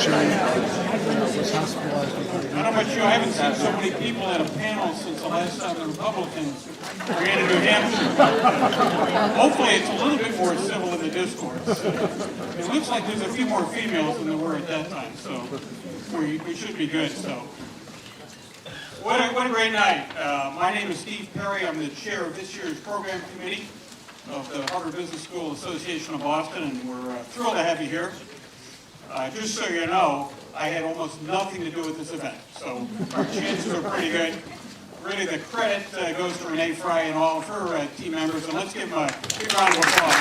was hospitalized. I don't know about you, I haven't seen so many people at a panel since the last time the Republicans were in New Hampshire. Hopefully it's a little bit more civil in the discourse. It looks like there's a few more females than there were at that time, so we should be good. So, what a great night. My name is Steve Perry. I'm the chair of this year's program committee of the Harvard Business School Association of Boston, and we're thrilled to have you here. Just so you know, I had almost nothing to do with this event, so our chances are pretty good. Really, the credit goes to Renee Fry and all of her team members, and let's give them a big round of applause.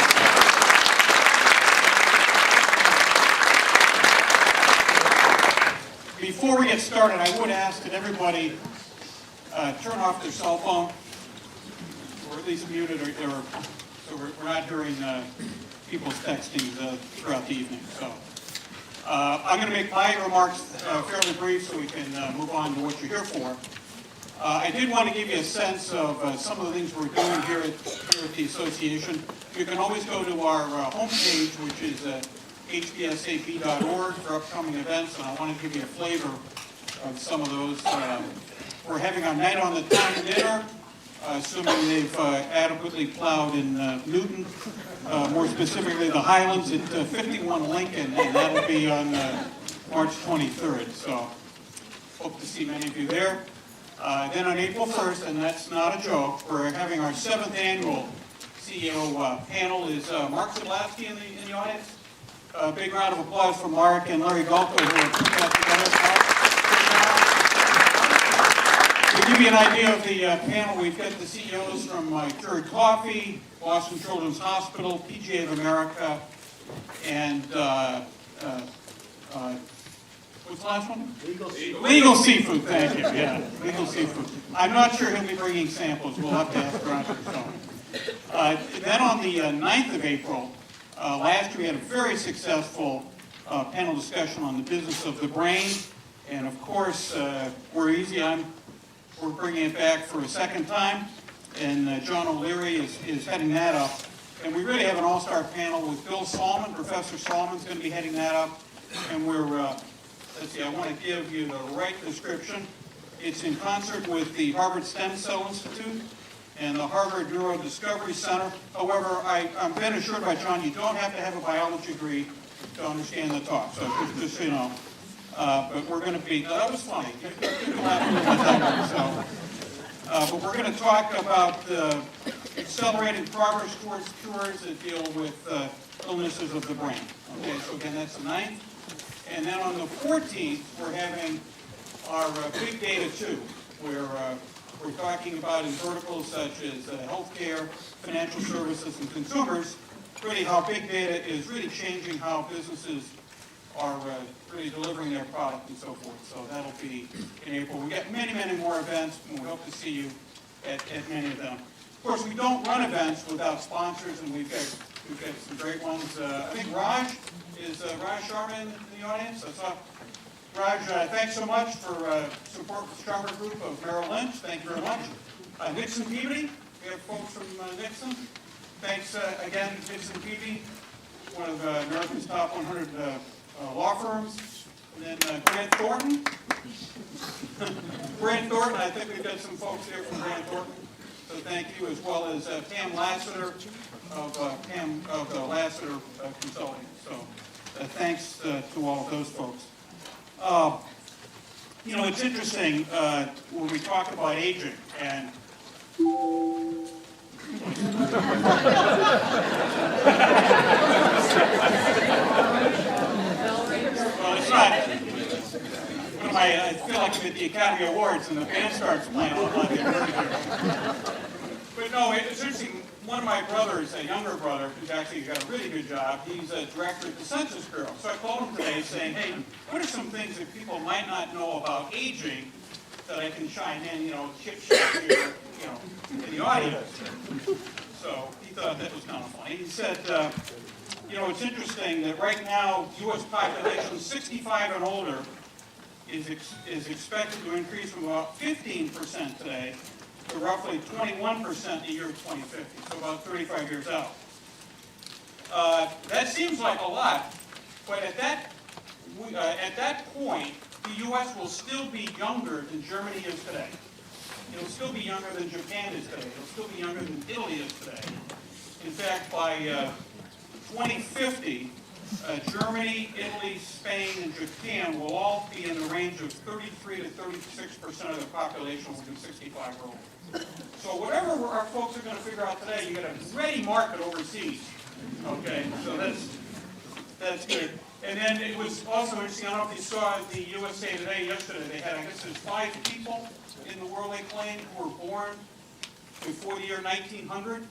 Before we get started, I would ask that everybody turn off their cell phone, or at least mute it, so we're not hearing people's texting throughout the evening. So. I'm going to make my remarks fairly brief so we can move on to what you're here for. I did want to give you a sense of some of the things we're doing here at the association. You can always go to our homepage, which is HBSAB.org for upcoming events, and I want to give you a flavor of some of those. We're having our Night on the Town dinner, assuming they've adequately plowed in Newton, more specifically the Highlands at 51 Lincoln, and that'll be on March 23rd. So hope to see many of you there. Then on April 1st, and that's not a joke, we're having our 7th annual CEO panel. Is Mark Sadlowski in the audience? A big round of applause for Mark and Larry Galko, who have put that together. To give you an idea of the panel, we've got the CEOs from Keurig Coffee, Boston Children's Hospital, PGA of America, and what's the last one? Legal Seafood, thank you, yeah, Legal Seafood. I'm not sure he'll be bringing samples, we'll have to ask Roger. Then on the 9th of April, last year we had a very successful panel discussion on the business of the brain, and of course, we're easy on. We're bringing it back for a second time, and John O'Leary is heading that up. And we really have an all-star panel with Bill Salmon. Professor Salmon's going to be heading that up. And we're, let's see, I want to give you the right description. It's in concert with the Harvard Stem Cell Institute and the Harvard Neuro Discovery Center. However, I'm been assured by John, you don't have to have a biology degree to understand the talk. So just so you know. But we're going to be, that was funny. But we're going to talk about accelerated progress towards cures that deal with illnesses of the brain. Okay, so again, that's the 9th. And then on the 14th, we're having our Big Data 2, where we're talking about in verticals such as healthcare, financial services, and consumers, really how big data is really changing how businesses are really delivering their product and so forth. So that'll be in April. We got many, many more events, and we hope to see you at many of them. Of course, we don't run events without sponsors, and we've got some great ones. I think Raj Sharma in the audience. I saw Raj. Thanks so much for support with Sharma Group of Merrill Lynch. Thank you very much. Nixon Peabody. We have folks from Nixon. Thanks again, Nixon Peabody, one of America's top 100 law firms. And then Grant Thornton. Grant Thornton, I think we've got some folks here from Grant Thornton. So thank you, as well as Pam Lassiter of the Lassiter Consulting. So thanks to all of those folks. You know, it's interesting when we talk about aging, and well, it's not. I feel like I'm at the Academy Awards and the band starts playing. But no, it's interesting. One of my brothers, a younger brother, who's actually got a really good job, he's a director at the Census Bureau. So I called him today saying, hey, what are some things that people might not know about aging that I can shine in, chip shot here, in the audience. So he thought that was kind of funny. He said, it's interesting that right now, U.S. population 65 and older is expected to increase from about 15% today to roughly 21% in the year 2050, so about 35 years out. That seems like a lot, but at at that point, the U.S. will still be younger than Germany is today. It'll still be younger than Japan is today. It'll still be younger than Italy is today. In fact, by 2050, Germany, Italy, Spain, and Japan will all be in the range of 33 to 36% of the population within 65 or older. So whatever our folks are going to figure out today, you got a ready market overseas. Okay, so that's good. And then it was also interesting, I don't know if you saw the USA Today yesterday, they had, I guess there's 5 people in the world they claim who were born before the year 1900.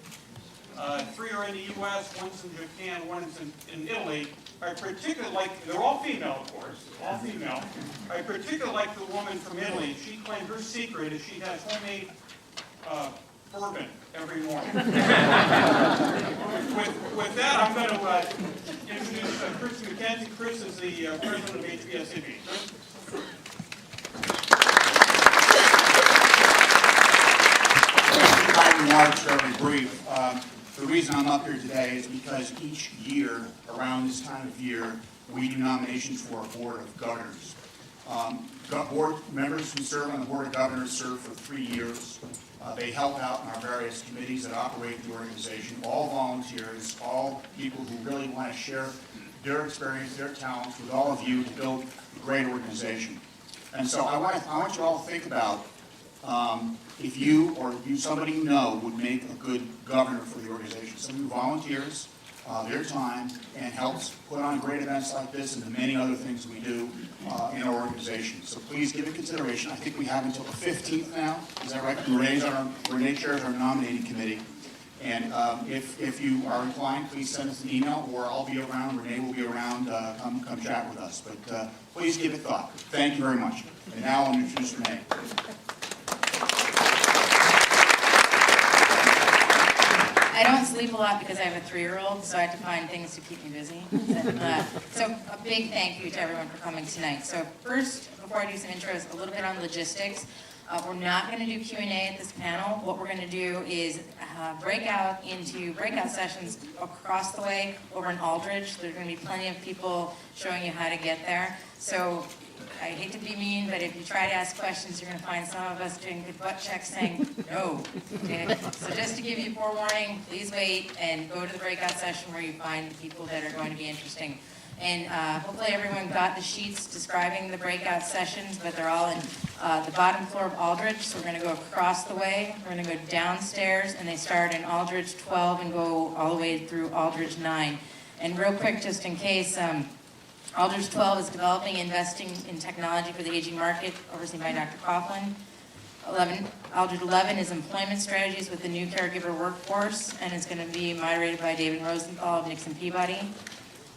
3 are in the U.S., 1's in Japan, 1's in Italy. I particularly like, they're all female, of course, all female. I particularly like the woman from Italy. She claimed her secret is she has homemade bourbon every morning. with that, I'm going to introduce Chris McKenzie. Chris is the president of HBSAB. My remarks are very brief. The reason I'm up here today is because each year, around this time of year, we do nominations for a board of governors. Board members who serve on the board of governors serve for 3 years. They help out in our various committees that operate the organization, all volunteers, all people who really want to share their experience, their talents with all of you to build a great organization. And so I want you all to think about if you or somebody you know would make a good governor for the organization. Somebody who volunteers their time and helps put on great events like this and the many other things we do in our organization. So please give it consideration. I think we have until the 15th now. Is that right? Renee chairs our nominating committee. And if you are inclined, please send us an email, or I'll be around. Renee will be around. Come chat with us. But please give it thought. Thank you very much. And now I'll introduce Renee. I don't sleep a lot because I have a 3-year-old, so I have to find things to keep me busy. So a big thank you to everyone for coming tonight. So first, before I do some intros, a little bit on logistics. We're not going to do Q&A at this panel. What we're going to do is break out into breakout sessions across the way over in Aldridge. There's going to be plenty of people showing you how to get there. So I hate to be mean, but if you try to ask questions, you're going to find some of us doing good butt checks saying no. Okay? So just to give you forewarning, please wait and go to the breakout session where you find the people that are going to be interesting. And hopefully everyone got the sheets describing the breakout sessions, but they're all in the bottom floor of Aldridge. So we're going to go across the way. We're going to go downstairs, and they start in Aldridge 12 and go all the way through Aldridge 9. And real quick, just in case, Aldridge 12 is developing and investing in technology for the aging market, overseen by Dr. Coughlin. Aldridge 11 is employment strategies with the new caregiver workforce, and it's going to be moderated by David Rosenthal of Nixon Peabody.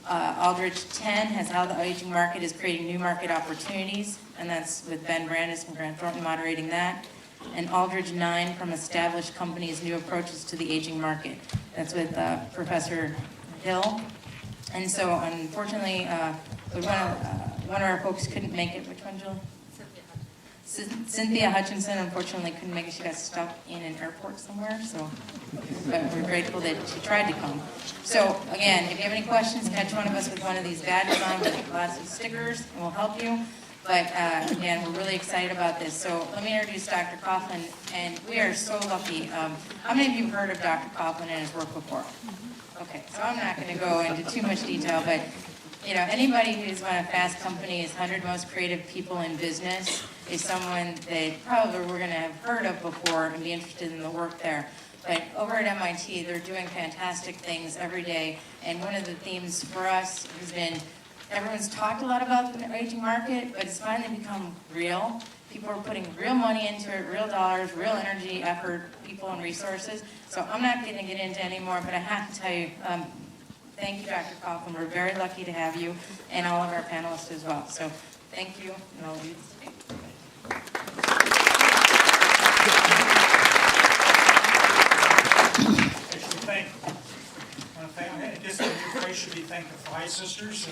Aldridge 10 has how the aging market is creating new market opportunities, and that's with Ben Brandis from Grant Thornton moderating that. And Aldridge 9 from established companies, new approaches to the aging market. That's with Professor Hill. And so unfortunately, one of our folks couldn't make it. Which one, Jill? Cynthia Hutchinson unfortunately couldn't make it. She got stuck in an airport somewhere, so but we're grateful that she tried to come. So again, if you have any questions, catch one of us with one of these badges on with lots of stickers, and we'll help you. But again, we're really excited about this. So let me introduce Dr. Coughlin, and we are so lucky. How many of you have heard of Dr. Coughlin and his work before? Okay, so I'm not going to go into too much detail, but you know, anybody who's one of Fast Company's 100 most creative people in business is someone that probably we're going to have heard of before and be interested in the work there. But over at MIT, they're doing fantastic things every day. And one of the themes for us has been, everyone's talked a lot about the aging market, but it's finally become real. People are putting real money into it, real dollars, real energy, effort, people, and resources. So I'm not going to get into any more, but I have to tell you, thank you, Dr. Coughlin. We're very lucky to have you and all of our panelists as well. So thank you, and I'll leave this tape. I guess the new phrase should be thank the Fry sisters.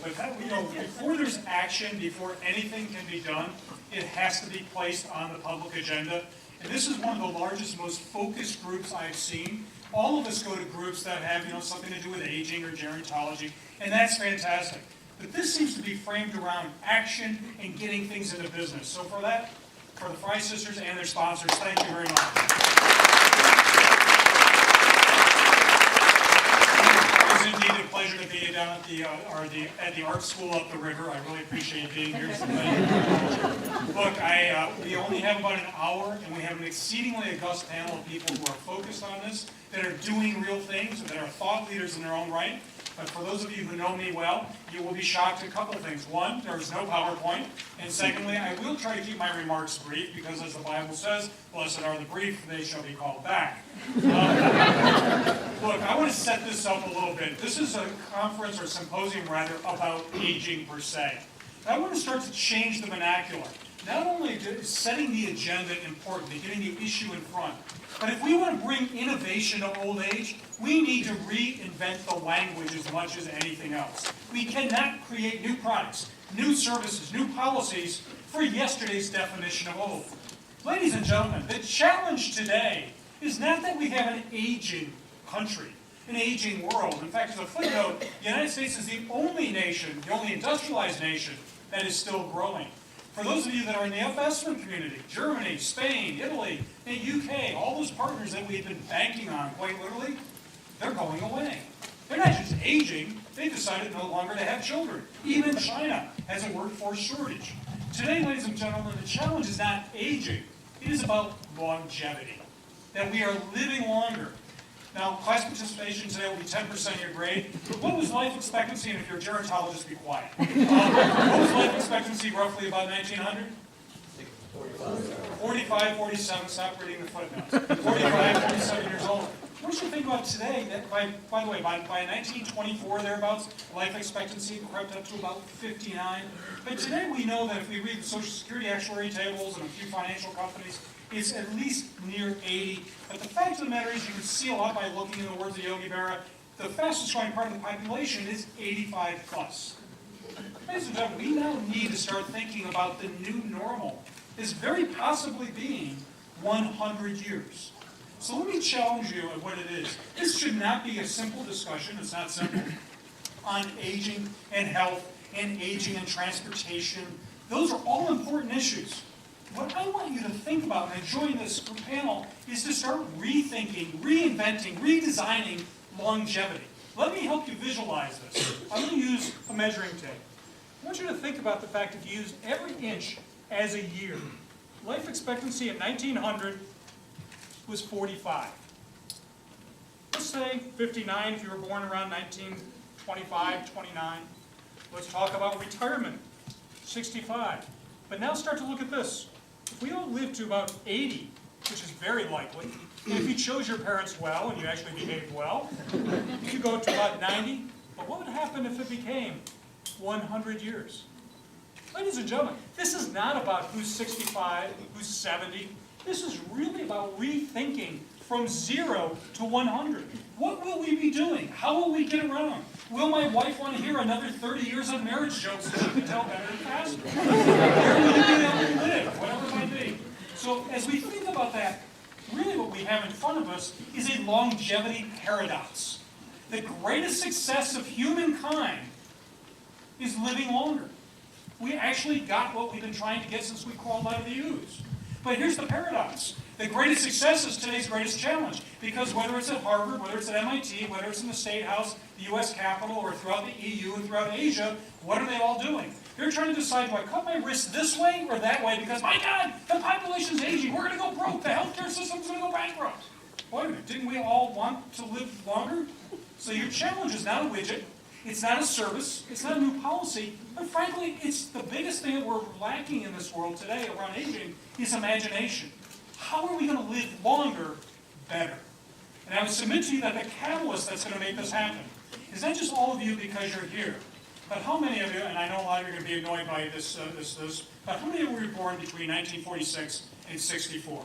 But you know, before there's action, before anything can be done, it has to be placed on the public agenda. And this is one of the largest, most focused groups I've seen. All of us go to groups that have something to do with aging or gerontology, and that's fantastic. But this seems to be framed around action and getting things into business. So for that, for the Fry Sisters and their sponsors, thank you very much. It is indeed a pleasure to be down at the art school up the river. I really appreciate being here tonight. Look, we only have about an hour, and we have an exceedingly august panel of people who are focused on this, that are doing real things, that are thought leaders in their own right. But for those of you who know me well, you will be shocked at a couple of things. One, there is no PowerPoint. And secondly, I will try to keep my remarks brief, because as the Bible says, blessed are the brief, they shall be called back. Look, I want to set this up a little bit. This is a conference, or symposium rather, about aging per se. I want to start to change the vernacular. Not only is setting the agenda important, getting the issue in front, but if we want to bring innovation to old age, we need to reinvent the language as much as anything else. We cannot create new products, new services, new policies for yesterday's definition of old. Ladies and gentlemen, the challenge today is not that we have an aging country, an aging world. In fact, as a footnote, the United States is the only nation, the only industrialized nation, that is still growing. For those of you that are in the investment community, Germany, Spain, Italy, and UK, all those partners that we've been banking on, quite literally, they're going away. They're not just aging, they decided no longer to have children. Even China has a workforce shortage. Today, ladies and gentlemen, the challenge is not aging, it is about longevity, that we are living longer. Now, class participation today will be 10% of your grade. What was life expectancy? And if you're a gerontologist, be quiet. What was life expectancy roughly about 1900? 45, 47, stop reading the footnotes. 45, 47 years old. What should you think about today? That by the way, by 1924, thereabouts, life expectancy crept up to about 59. But today we know that if we read the Social Security actuary tables and a few financial companies, it's at least near 80. But the fact of the matter is, you can see a lot by looking in the words of Yogi Berra, the fastest growing part of the population is 85 plus. Ladies and gentlemen, we now need to start thinking about the new normal as very possibly being 100 years. So let me challenge you at what it is. This should not be a simple discussion, it's not simple, on aging and health and aging and transportation. Those are all important issues. What I want you to think about and join this panel is to start rethinking, reinventing, redesigning longevity. Let me help you visualize this. I'm going to use a measuring tape. I want you to think about the fact if you use every inch as a year. Life expectancy at 1900 was 45. Let's say 59 if you were born around 1925, 29. Let's talk about retirement, 65. But now start to look at this. If we all live to about 80, which is very likely, and if you chose your parents well and you actually behaved well, you could go to about 90. But what would happen if it became 100 years? Ladies and gentlemen, this is not about who's 65, who's 70. This is really about rethinking from 0 to 100. What will we be doing? How will we get around? Will my wife want to hear another 30 years of marriage jokes so she can tell better and faster? Where will we be able to live? Whatever it might be. So as we think about that, really what we have in front of us is a longevity paradox. The greatest success of humankind is living longer. We actually got what we've been trying to get since we crawled out of the ooze. But here's the paradox. The greatest success is today's greatest challenge. Because whether it's at Harvard, whether it's at MIT, whether it's in the State House, the U.S. Capitol, or throughout the EU and throughout Asia, what are they all doing? They're trying to decide, do I cut my wrist this way or that way? Because, my God, the population's aging. We're going to go broke. The healthcare system's going to go bankrupt. Wait a minute. Didn't we all want to live longer? So your challenge is not a widget. It's not a service. It's not a new policy. But frankly, it's the biggest thing that we're lacking in this world today around aging is imagination. How are we going to live longer, better? And I would submit to you that the catalyst that's going to make this happen is not just all of you because you're here, but how many of you, and I know a lot of you are going to be annoyed by this, but how many of you were born between 1946 and 64?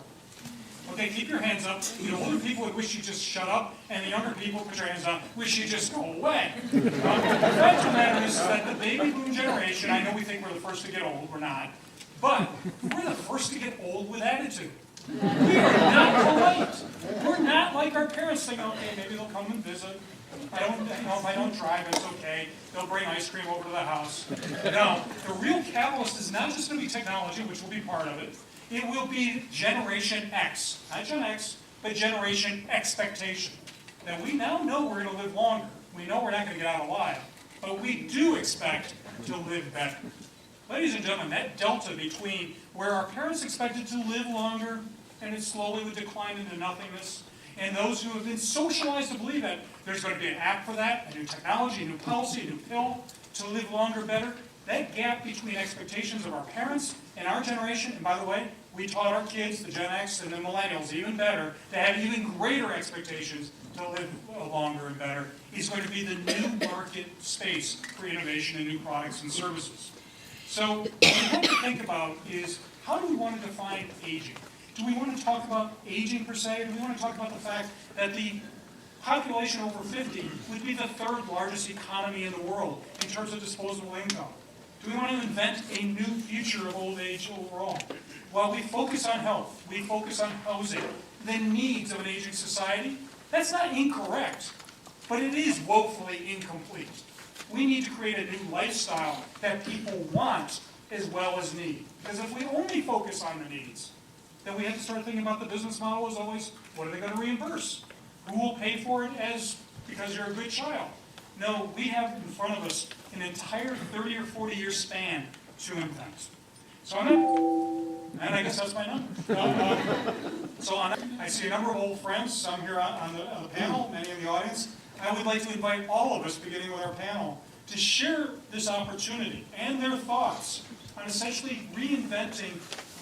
Okay, keep your hands up. The older people would wish you just shut up, and the younger people, put your hands up, wish you just go away. The fact of the matter is that the baby boom generation, I know we think we're the first to get old, we're not, but we're the first to get old with attitude. We are not polite. We're not like our parents think, okay, maybe they'll come and visit. If I don't drive, it's okay. They'll bring ice cream over to the house. No, the real catalyst is not just going to be technology, which will be part of it. It will be Generation X. Not Gen X, but Generation Expectation. That we now know we're going to live longer. We know we're not going to get out alive. But we do expect to live better. Ladies and gentlemen, that delta between where our parents expected to live longer and it slowly would decline into nothingness, and those who have been socialized to believe that there's going to be an app for that, a new technology, a new policy, a new pill to live longer better, that gap between expectations of our parents and our generation, and by the way, we taught our kids, the Gen X and the millennials, even better, to have even greater expectations to live longer and better, is going to be the new market space for innovation and new products and services. So what we have to think about is, how do we want to define aging? Do we want to talk about aging per se, or do we want to talk about the fact that the population over 50 would be the third largest economy in the world in terms of disposable income? Do we want to invent a new future of old age overall? While we focus on health, we focus on housing, the needs of an aging society, that's not incorrect, but it is woefully incomplete. We need to create a new lifestyle that people want as well as need. Because if we only focus on the needs, then we have to start thinking about the business model as always, what are they going to reimburse? Who will pay for it because you're a good child? No, we have in front of us an entire 30 or 40 year span to invent. So and I guess that's my number. I see a number of old friends, some here on the panel, many in the audience. I would like to invite all of us, beginning with our panel, to share this opportunity and their thoughts on essentially reinventing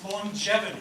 longevity.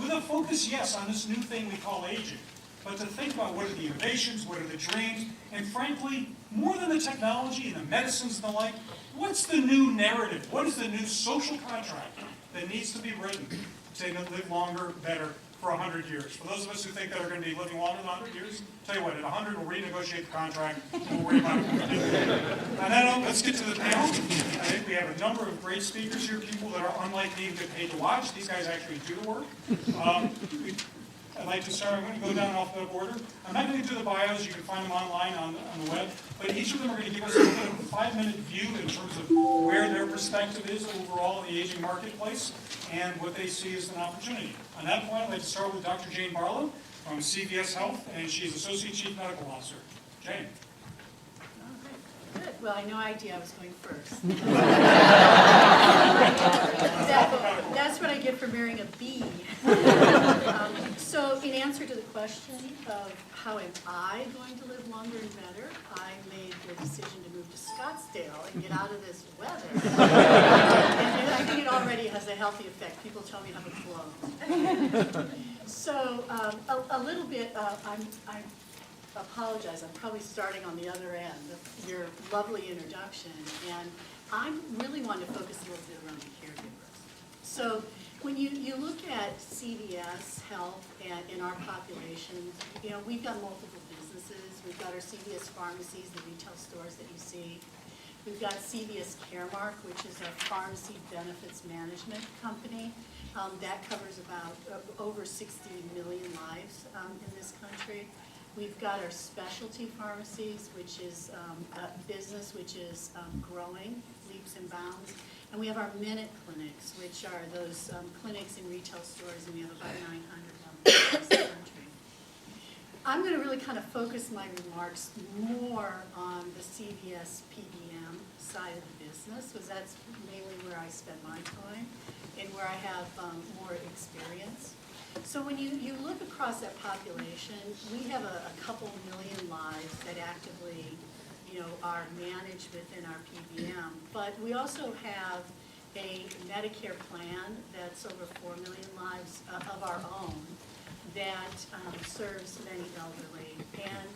With a focus, yes, on this new thing we call aging, but to think about what are the innovations, what are the dreams, and frankly, more than the technology and the medicines and the like, what's the new narrative? What is the new social contract that needs to be written to live longer, better for 100 years? For those of us who think that we're going to be living longer than 100 years, tell you what, at 100 we'll renegotiate the contract, we'll worry about it. On that note, let's get to the panel. I think we have a number of great speakers here, people that are unlike me and get paid to watch. These guys actually do the work. I'd like to start, I'm going to go down in alphabetical order. I'm not going to do the bios, you can find them online on the web, but each of them are going to give us a 5-minute view in terms of where their perspective is overall in the aging marketplace and what they see as an opportunity. On that point, I'd like to start with Dr. Jane Barlow from CVS Health, and she's Associate Chief Medical Officer. Jane. Good. Well, I had no idea I was going first. That's what I get for marrying a bee. So in answer to the question of how am I going to live longer and better, I made the decision to move to Scottsdale and get out of this weather. And I think it already has a healthy effect. People tell me I have a flow. So a little bit, I apologize, I'm probably starting on the other end of your lovely introduction, and I really want to focus a little bit around the caregivers. So when you look at CVS Health and in our population, you know, we've got multiple businesses. We've got our CVS pharmacies, the retail stores that you see. We've got CVS Caremark, which is our pharmacy benefits management company. That covers about over 60 million lives in this country. We've got our specialty pharmacies, which is a business which is growing leaps and bounds. And we have our Minute Clinics, which are those clinics in retail stores, and we have about 900 of them across the country. I'm going to really kind of focus my remarks more on the CVS PBM side of the business, because that's mainly where I spend my time and where I have more experience. So when you look across that population, we have a couple million lives that actively, you know, are managed within our PBM. But we also have a Medicare plan that's over 4 million lives of our own that serves many elderly. And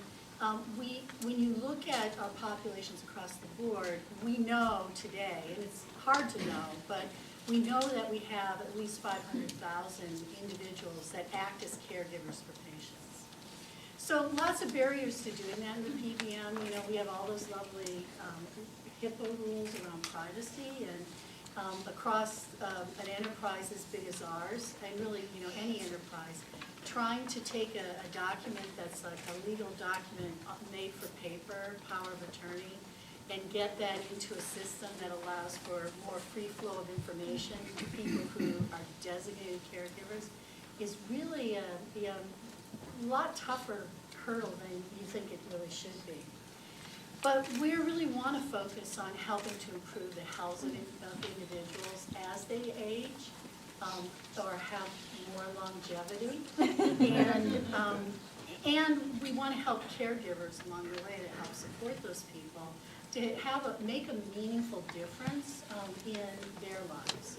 when you look at our populations across the board, we know today, and it's hard to know, but we know that we have at least 500,000 individuals that act as caregivers for patients. So lots of barriers to doing that in the PBM. You know, we have all those lovely HIPAA rules around privacy, across an enterprise as big as ours, and really, any enterprise, trying to take a document that's like a legal document made for paper, power of attorney, and get that into a system that allows for more free flow of information to people who are designated caregivers is really a lot tougher hurdle than you think it really should be. But we really want to focus on helping to improve the health of individuals as they age or have more longevity. And we want to help caregivers along the way to help support those people to make a meaningful difference in their lives.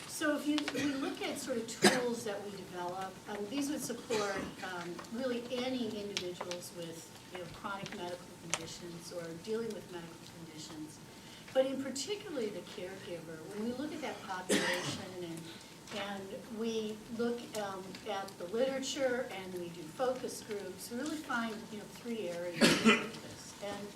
So if we look at sort of tools that we develop, these would support really any individuals with chronic medical conditions or dealing with medical conditions. But in particularly the caregiver, when we look at that population and we look at the literature and we do focus groups, we really find 3 areas of focus. And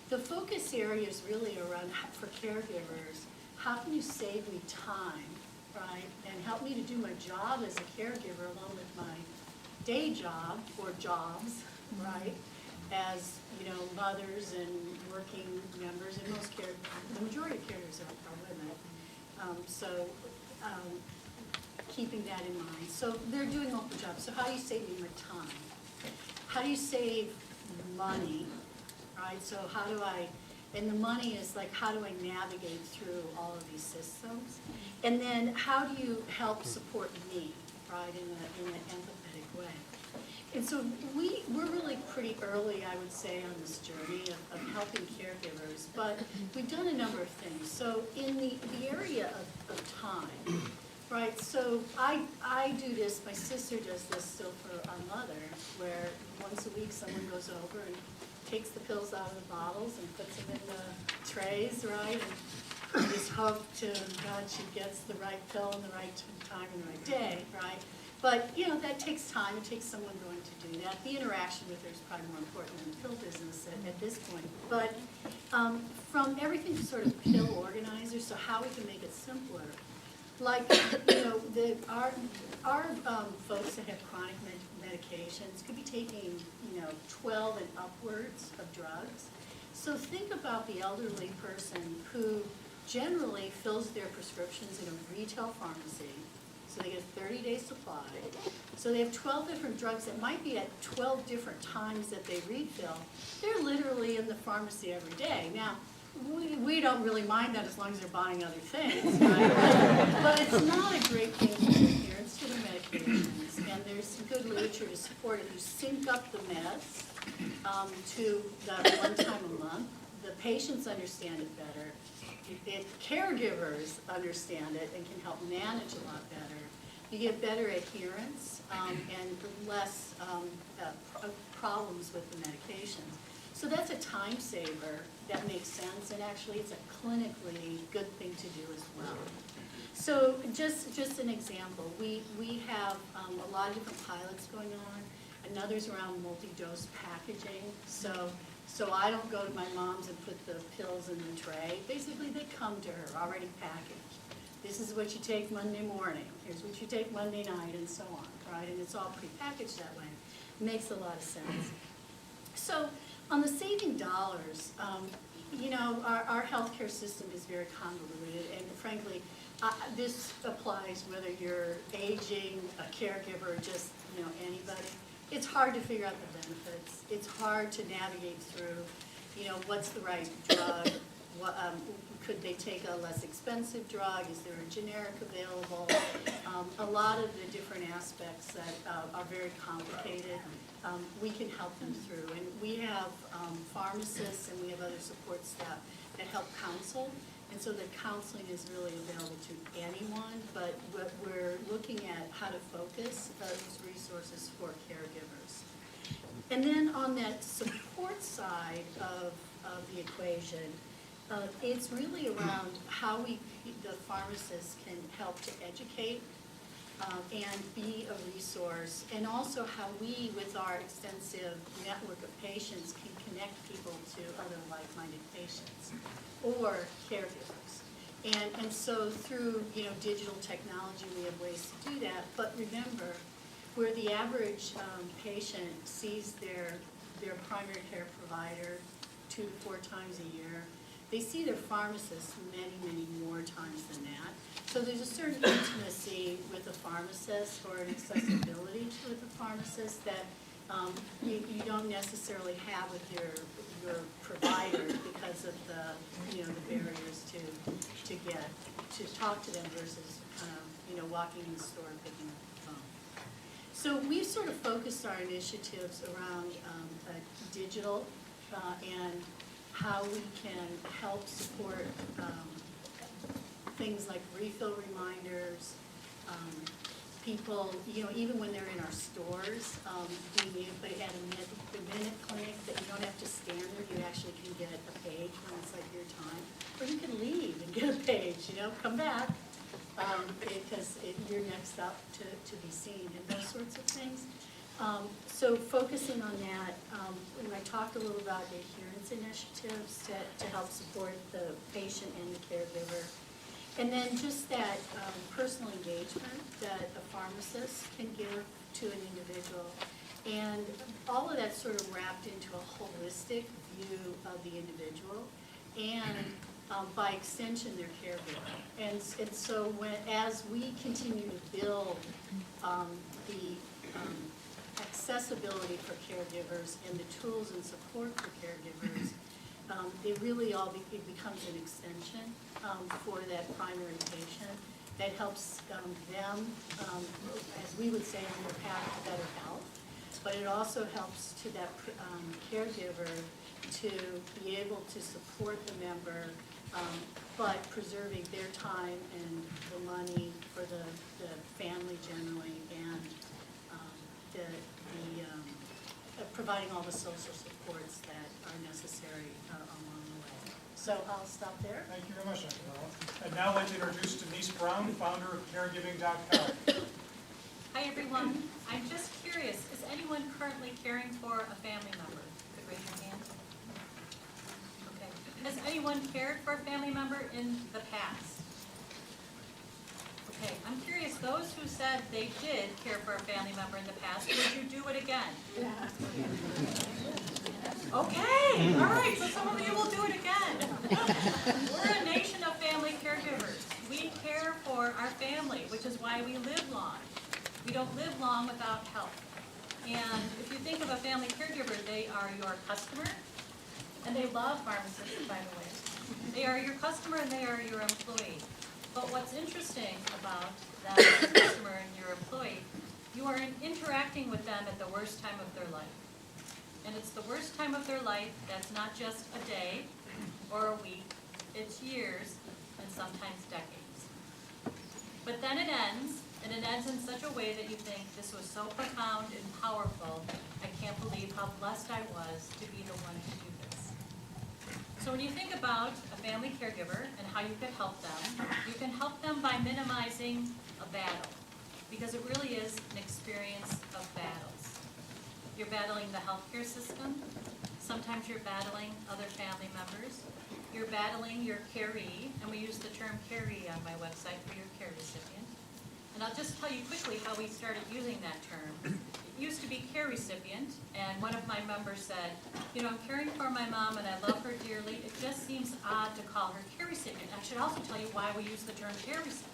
the focus area is really around, for caregivers, how can you save me time, right? And help me to do my job as a caregiver along with my day job or jobs, right? As, mothers and working members, and the majority of caregivers are women. Keeping that in mind. So they're doing multiple jobs. So how do you save me my time? How do you save money, right? So and the money is like, how do I navigate through all of these systems? And then how do you help support me, right, in an empathetic way? And so we're really pretty early, I would say, on this journey of helping caregivers, but we've done a number of things. So in the area of time, right, so I do this, my sister does this still for our mother, where once a week someone goes over and takes the pills out of the bottles and puts them in the trays, right, and just hope to God she gets the right pill in the right time and the right day, right? But, that takes time. It takes someone going to do that. The interaction with her is probably more important than the pill business at this point. But from everything to sort of pill organizers, so how we can make it simpler. Like, our folks that have chronic medications could be taking, 12 and upwards of drugs. So think about the elderly person who generally fills their prescriptions in a retail pharmacy. So they get a 30-day supply. So they have 12 different drugs that might be at 12 different times that they refill. They're literally in the pharmacy every day. Now, we don't really mind that as long as they're buying other things, right? But it's not a great thing for adherence to the medications. And there's some good literature to support it. You sync up the meds to the 1 time a month. The patients understand it better. Caregivers understand it and can help manage a lot better. You get better adherence and less problems with the medications. So that's a time saver that makes sense, and actually it's a clinically good thing to do as well. So just an example, we have a lot of different pilots going on. Another's around multi-dose packaging. So I don't go to my mom's and put the pills in the tray. Basically, they come to her already packaged. This is what you take Monday morning. Here's what you take Monday night, and so on, right? And it's all prepackaged that way. Makes a lot of sense. So on the saving dollars, our healthcare system is very convoluted, and frankly, this applies whether you're aging, a caregiver, or just anybody. It's hard to figure out the benefits. It's hard to navigate through, what's the right drug? Could they take a less expensive drug? Is there a generic available? A lot of the different aspects that are very complicated, we can help them through. And we have pharmacists and we have other support staff that help counsel. And so the counseling is really available to anyone, but we're looking at how to focus those resources for caregivers. And then on that support side of the equation, it's really around how the pharmacists can help to educate and be a resource, and also how we, with our extensive network of patients, can connect people to other like-minded patients or caregivers. And so through, digital technology, we have ways to do that. But remember, where the average patient sees their primary care provider 2 to 4 times a year, they see their pharmacist many, many more times than that. So there's a certain intimacy with a pharmacist or an accessibility with a pharmacist that you don't necessarily have with your provider because of the barriers to talk to them versus walking in the store and picking up the phone. So we've sort of focused our initiatives around digital and how we can help support things like refill reminders, people, even when they're in our stores, being able to add the minute clinic that you don't have to stand there, you actually can get a page when it's like your time. Or you can leave and get a page, come back, because you're next up to be seen, and those sorts of things. So focusing on that, when I talked a little about the adherence initiatives to help support the patient and the caregiver. And then just that personal engagement that a pharmacist can give to an individual. And all of that sort of wrapped into a holistic view of the individual and by extension their caregiver. And so as we continue to build the accessibility for caregivers and the tools and support for caregivers, it really it becomes an extension for that primary patient that helps them, as we would say, on their path to better health. But it also helps to that caregiver to be able to support the member, but preserving their time and the money for the family generally, and providing all the social supports that are necessary along the way. So I'll stop there. Thank you very much, Dr. Merrill. And now I'd like to introduce Denise Brown, founder of caregiving.com. Hi, everyone. I'm just curious, is anyone currently caring for a family member? Could raise your hand. Okay. Has anyone cared for a family member in the past? Okay, I'm curious, those who said they did care for a family member in the past, would you do it again? Yeah. Okay, all right, so some of you will do it again. We're a nation of family caregivers. We care for our family, which is why we live long. We don't live long without help. And if you think of a family caregiver, they are your customer, and they love pharmacists, by the way. They are your customer and they are your employee. But what's interesting about that customer and your employee, you are interacting with them at the worst time of their life. And it's the worst time of their life that's not just a day or a week, it's years and sometimes decades. But then it ends, and it ends in such a way that you think, this was so profound and powerful, I can't believe how blessed I was to be the one to do this. So when you think about a family caregiver and how you can help them, you can help them by minimizing a battle, because it really is an experience of battles. You're battling the healthcare system. Sometimes you're battling other family members. You're battling your caree, and we use the term caree on my website for your care recipient. And I'll just tell you quickly how we started using that term. It used to be care recipient, and one of my members said, I'm caring for my mom and I love her dearly. It just seems odd to call her care recipient. I should also tell you why we use the term care recipient.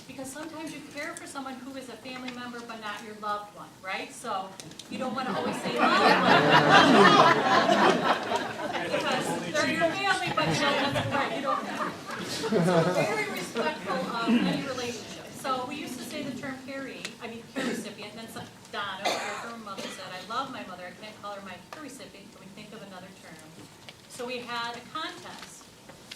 Because sometimes you care for someone who is a family member but not your loved one, right? So you don't want to always say loved one. Because they're your family, but right, you don't know. So we're very respectful of any relationship. So we used to say the term care recipient, and then Donna, her mother, said, I love my mother, I can't call her my care recipient, can we think of another term? So we had a contest,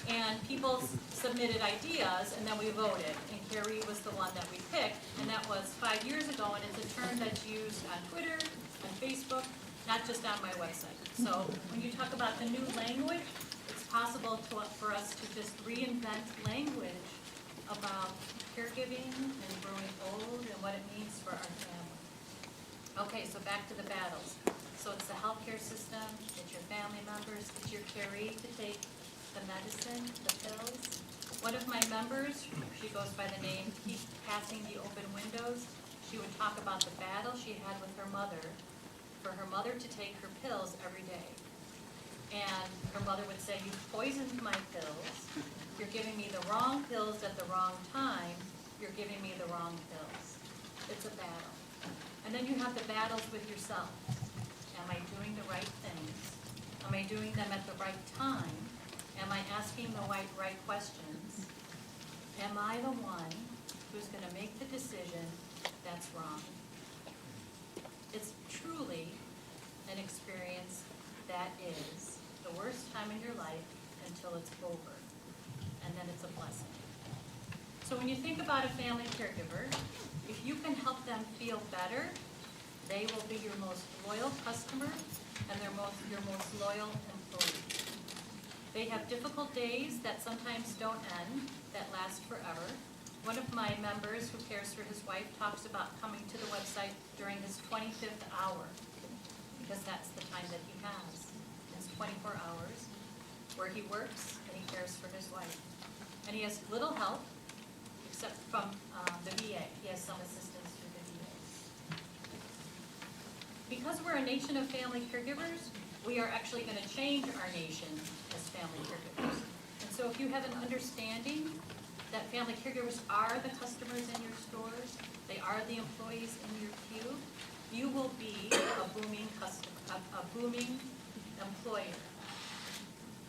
and people submitted ideas, and then we voted, and Carrie was the one that we picked, and that was 5 years ago, and it's a term that's used on Twitter, on Facebook, not just on my website. So when you talk about the new language, it's possible for us to just reinvent language about caregiving and growing old and what it means for our family. Okay, so back to the battles. So it's the healthcare system, it's your family members, it's your caree to take the medicine, the pills, One of my members, she goes by the name Keep Passing the Open Windows, she would talk about the battle she had with her mother, for her mother to take her pills every day. And her mother would say, "You've poisoned my pills, you're giving me the wrong pills at the wrong time, you're giving me the wrong pills." It's a battle. And then you have the battles with yourself. Am I doing the right things? Am I doing them at the right time? Am I asking the right questions? Am I the one who's going to make the decision that's wrong? It's truly an experience that is the worst time in your life until it's over, and then it's a blessing. So when you think about a family caregiver, if you can help them feel better, they will be your most loyal customer and your most loyal employee. They have difficult days that sometimes don't end, that last forever. One of my members who cares for his wife talks about coming to the website during his 25th hour, because that's the time that he has. It's 24 hours where he works and he cares for his wife. And he has little help except from the VA. He has some assistance through the VA. Because we're a nation of family caregivers, we are actually going to change our nation as family caregivers. And so if you have an understanding that family caregivers are the customers in your stores, they are the employees in your queue, you will be a booming employer,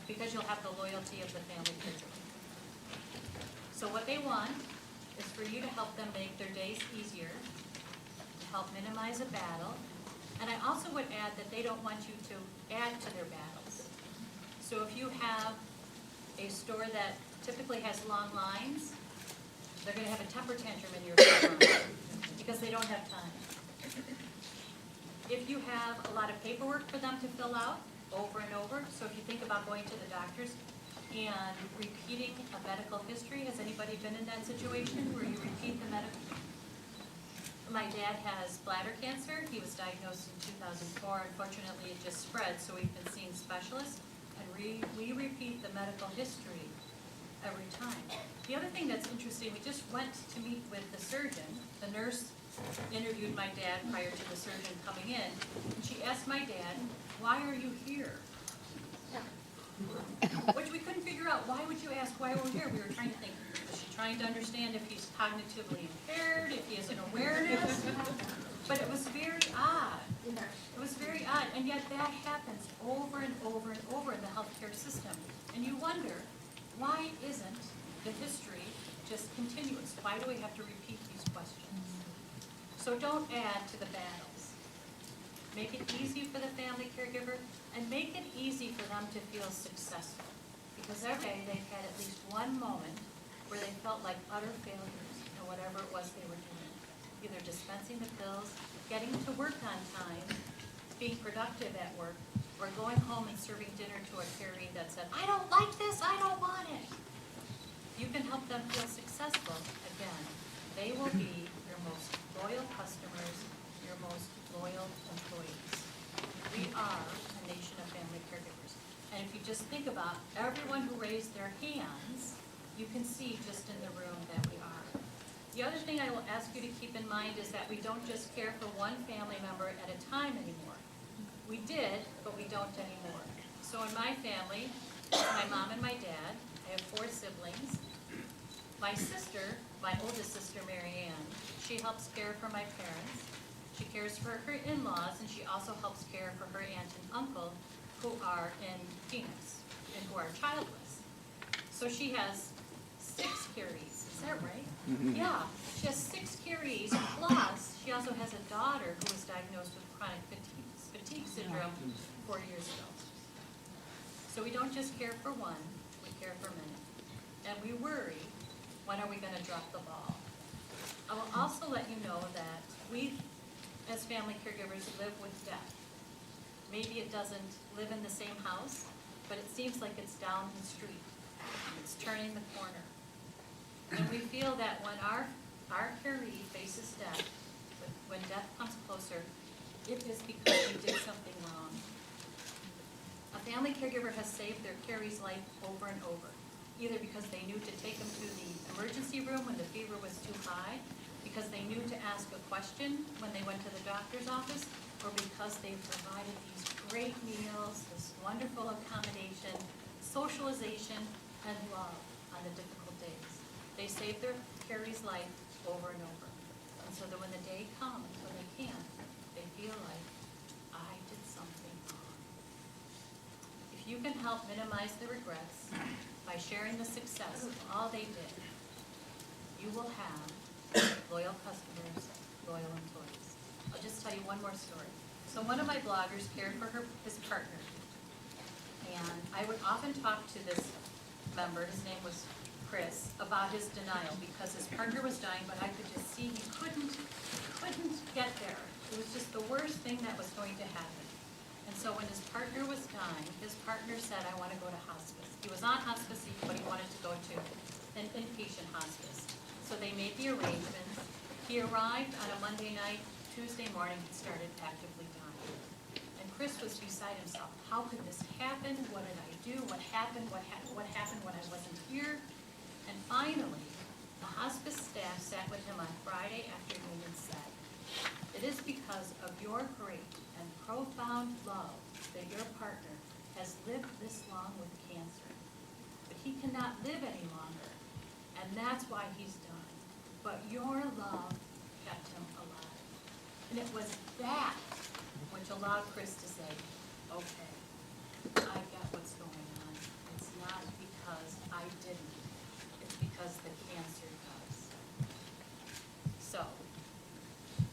because you'll have the loyalty of the family caregiver. So what they want is for you to help them make their days easier, to help minimize a battle. And I also would add that they don't want you to add to their battles. So if you have a store that typically has long lines, they're going to have a temper tantrum in your store because they don't have time. If you have a lot of paperwork for them to fill out over and over, so if you think about going to the doctors and repeating a medical history, has anybody been in that situation where you repeat the medical? My dad has bladder cancer. He was diagnosed in 2004. Unfortunately, it just spread, so we've been seeing specialists, and we repeat the medical history every time. The other thing that's interesting, we just went to meet with the surgeon. The nurse interviewed my dad prior to the surgeon coming in, and she asked my dad, "Why are you here?" Which we couldn't figure out. Why would you ask why we're here? We were trying to think, is she trying to understand if he's cognitively impaired, if he has an awareness? But it was very odd. It was very odd, and yet that happens over and over and over in the healthcare system. And you wonder, why isn't the history just continuous? Why do we have to repeat these questions? So don't add to the battles. Make it easy for the family caregiver, and make it easy for them to feel successful. Because every day they've had at least one moment where they felt like utter failures in whatever it was they were doing. Either dispensing the pills, getting to work on time, being productive at work, or going home and serving dinner to a caree that said, "I don't like this, I don't want it." You can help them feel successful. Again, they will be your most loyal customers, your most loyal employees. We are a nation of family caregivers. And if you just think about everyone who raised their hands, you can see just in the room that we are. The other thing I will ask you to keep in mind is that we don't just care for one family member at a time anymore. We did, but we don't anymore. So in my family, my mom and my dad, I have 4 siblings. My sister, my oldest sister, Mary Ann, she helps care for my parents. She cares for her in-laws, and she also helps care for her aunt and uncle who are in Phoenix and who are childless. So she has 6 carees. Is that right? Mm-hmm. Yeah, she has 6 carees, plus she also has a daughter who was diagnosed with chronic fatigue syndrome 4 years ago. So we don't just care for one, we care for many. And we worry, when are we going to drop the ball? I will also let you know that we, as family caregivers, live with death. Maybe it doesn't live in the same house, but it seems like it's down the street. It's turning the corner. And we feel that when our caree faces death, when death comes closer, it is because we did something wrong. A family caregiver has saved their caree's life over and over, either because they knew to take him room when the fever was too high, because they knew to ask a question when they went to the doctor's office, or because they provided these great meals, this wonderful accommodation, socialization, and love on the difficult days. They saved their Carrie's life over and over. And so that when the day comes, when they can't, they feel like, I did something wrong. If you can help minimize the regrets by sharing the success of all they did, you will have loyal customers, loyal employees. I'll just tell you one more story. So one of my bloggers cared for his partner. And I would often talk to this member, his name was Chris, about his denial because his partner was dying, but I could just see he couldn't get there. It was just the worst thing that was going to happen. And so when his partner was dying, his partner said, I want to go to hospice. He was on hospice, but he wanted to go to an inpatient hospice. So they made the arrangements. He arrived on a Monday night. Tuesday morning, he started actively dying. And Chris was beside himself. How could this happen? What did I do? What happened? What happened when I wasn't here? And finally, the hospice staff sat with him on Friday afternoon and said, it is because of your great and profound love that your partner has lived this long with cancer. But he cannot live any longer, and that's why he's dying. But your love kept him alive. And it was that which allowed Chris to say, okay, I get what's going on. It's not because I didn't. It's because the cancer does. So,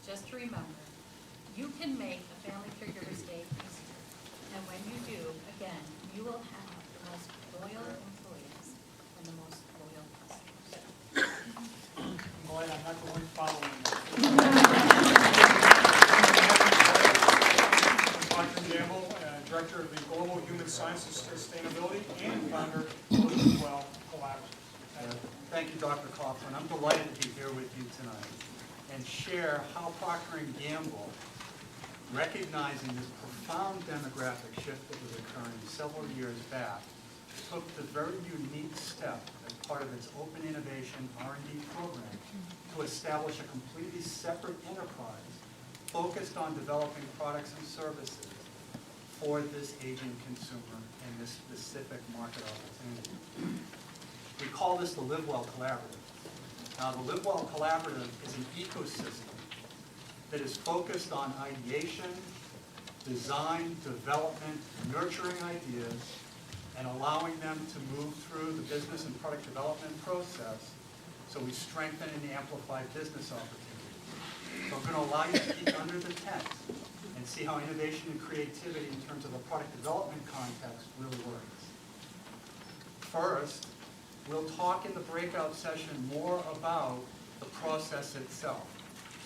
just to remember, you can make a Family Caregivers Day easier. And when you do, again, you will have the most loyal employees and the most loyal customers. I'm glad I'm not the one following that. Dr. Gamble, Director of the Global Human Sciences Sustainability and founder of the Well Collaborative. Thank you, Dr. Coughlin. I'm delighted to be here with you tonight and share how Procter & Gamble, recognizing this profound demographic shift that was occurring several years back, took the very unique step as part of its open innovation R&D program to establish a completely separate enterprise focused on developing products and services for this aging consumer and this specific market opportunity. We call this the Live Well Collaborative. Now, the Live Well Collaborative is an ecosystem that is focused on ideation, design, development, nurturing ideas, and allowing them to move through the business and product development process so we strengthen and amplify business opportunities. So I'm going to allow you to peek under the tent and see how innovation and creativity in terms of a product development context really works. First, we'll talk in the breakout session more about the process itself.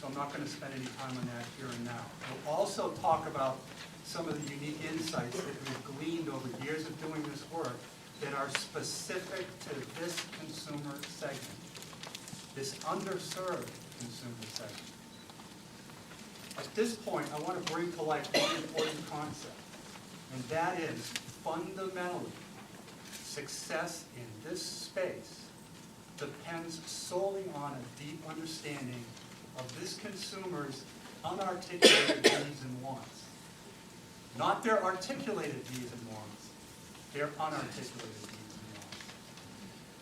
So I'm not going to spend any time on that here and now. We'll also talk about some of the unique insights that we've gleaned over years of doing this work that are specific to this consumer segment, this underserved consumer segment. At this point, I want to bring to life one important concept, and that is fundamentally, success in this space depends solely on a deep understanding of this consumer's unarticulated needs and wants. Not their articulated needs and wants, their unarticulated needs and wants.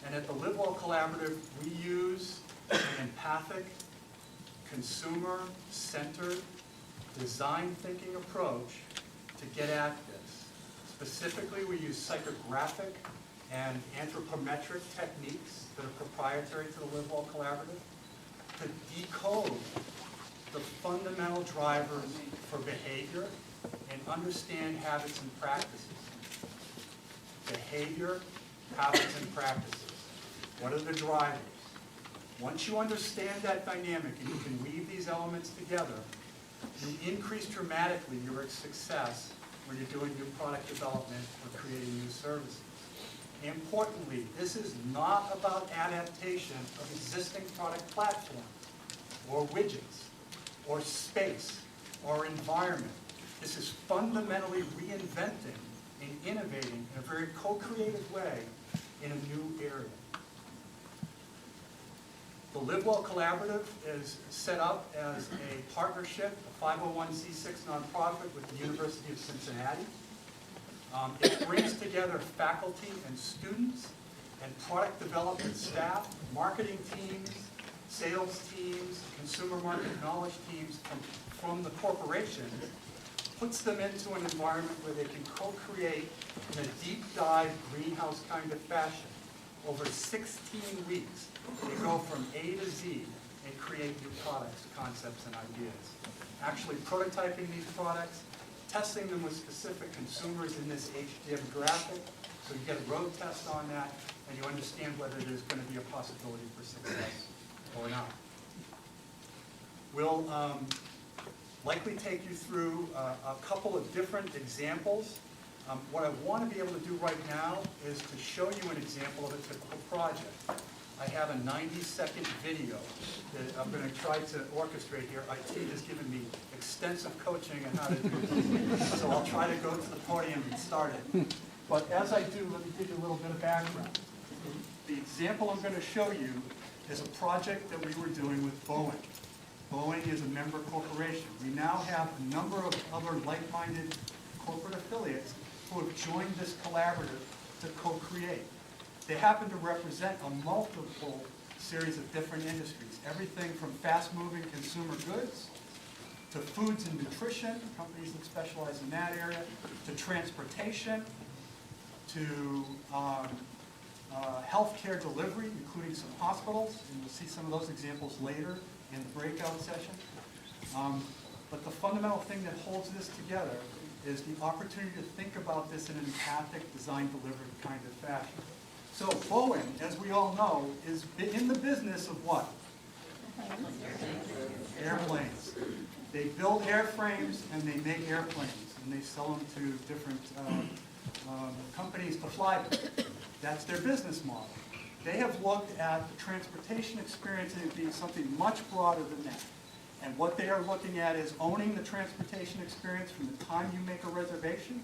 And at the Live Well Collaborative, we use an empathic, consumer-centered, design thinking approach to get at this. Specifically, we use psychographic and anthropometric techniques that are proprietary to the Live Well Collaborative to decode the fundamental drivers for behavior and understand habits and practices. Behavior, habits, and practices. What are the drivers? Once you understand that dynamic and you can weave these elements together, you increase dramatically your success when you're doing new product development or creating new services. Importantly, this is not about adaptation of existing product platforms or widgets or space or environment. This is fundamentally reinventing and innovating in a very co-creative way in a new area. Live Well Collaborative is set up as a partnership, a 501c6 nonprofit with the University of Cincinnati. It brings together faculty and students and product development staff, marketing teams, sales teams, consumer market knowledge teams from the corporation, puts them into an environment where they can co-create in a deep dive greenhouse kind of fashion. Over 16 weeks, they go from A to Z and create new products, concepts, and ideas. Actually prototyping these products, testing them with specific consumers in this age demographic, so you get a road test on that, and you understand whether there's going to be a possibility for success or not. We'll likely take you through a couple of different examples. What I want to be able to do right now is to show you an example of a typical project. I have a 90-second video that I'm going to try to orchestrate here. IT has given me extensive coaching on how to do this, so I'll try to go to the podium and start it. But as I do, let me give you a little bit of background. The example I'm going to show you is a project that we were doing with Boeing. Boeing is a member corporation. We now have a number of other like-minded corporate affiliates who have joined this collaborative to co-create. They happen to represent a multiple series of different industries, everything from fast-moving consumer goods to foods and nutrition, companies that specialize in that area, to transportation, to healthcare delivery, including some hospitals, and you'll see some of those examples later in the breakout session. But the fundamental thing that holds this together is the opportunity to think about this in an empathic, design, delivered kind of fashion. So Boeing, as we all know, is in the business of what? Airplanes. They build airframes and they make airplanes, and they sell them to different companies to fly them. That's their business model. They have looked at the transportation experience as being something much broader than that. And what they are looking at is owning the transportation experience from the time you make a reservation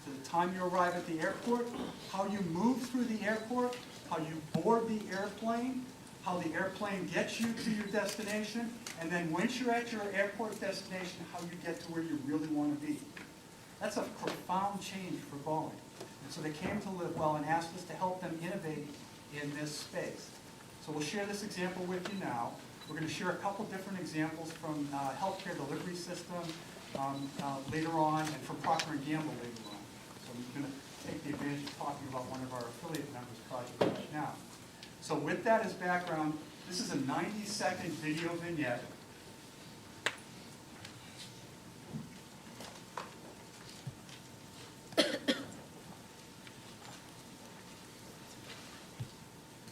to the time you arrive at the airport, how you move through the airport, how you board the airplane, how the airplane gets you to your destination, and then once you're at your airport destination, how you get to where you really want to be. That's a profound change for Boeing. And so they came to Live Well and asked us to help them innovate in this space. So we'll share this example with you now. We're going to share a couple different examples from healthcare delivery system later on, and from Procter & Gamble later on. So we're going to take the advantage of talking about one of our affiliate members' projects right now. So with that as background, this is a 90-second video vignette.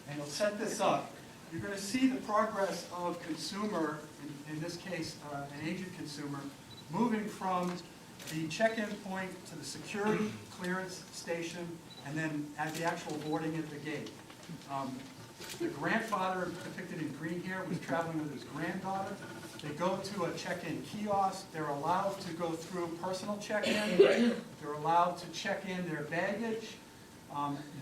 And you'll set this up. You're going to see the progress of consumer, in this case, an aged consumer, moving from the check-in point to the security clearance station, and then at the actual boarding at the gate. The grandfather, depicted in green here, was traveling with his granddaughter. They go to a check-in kiosk. They're allowed to go through personal check-in. They're allowed to check in their baggage.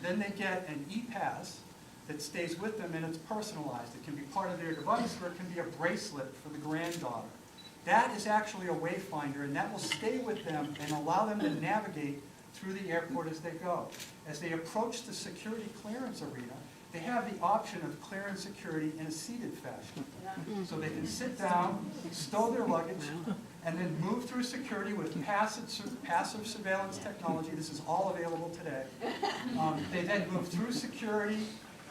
Then they get an e-pass that stays with them, and it's personalized. It can be part of their device, or it can be a bracelet for the granddaughter. That is actually a wayfinder, and that will stay with them and allow them to navigate through the airport as they go. As they approach the security clearance arena, they have the option of clearing security in a seated fashion. So they can sit down, stow their luggage, and then move through security with passive surveillance technology. This is all available today. They then move through security.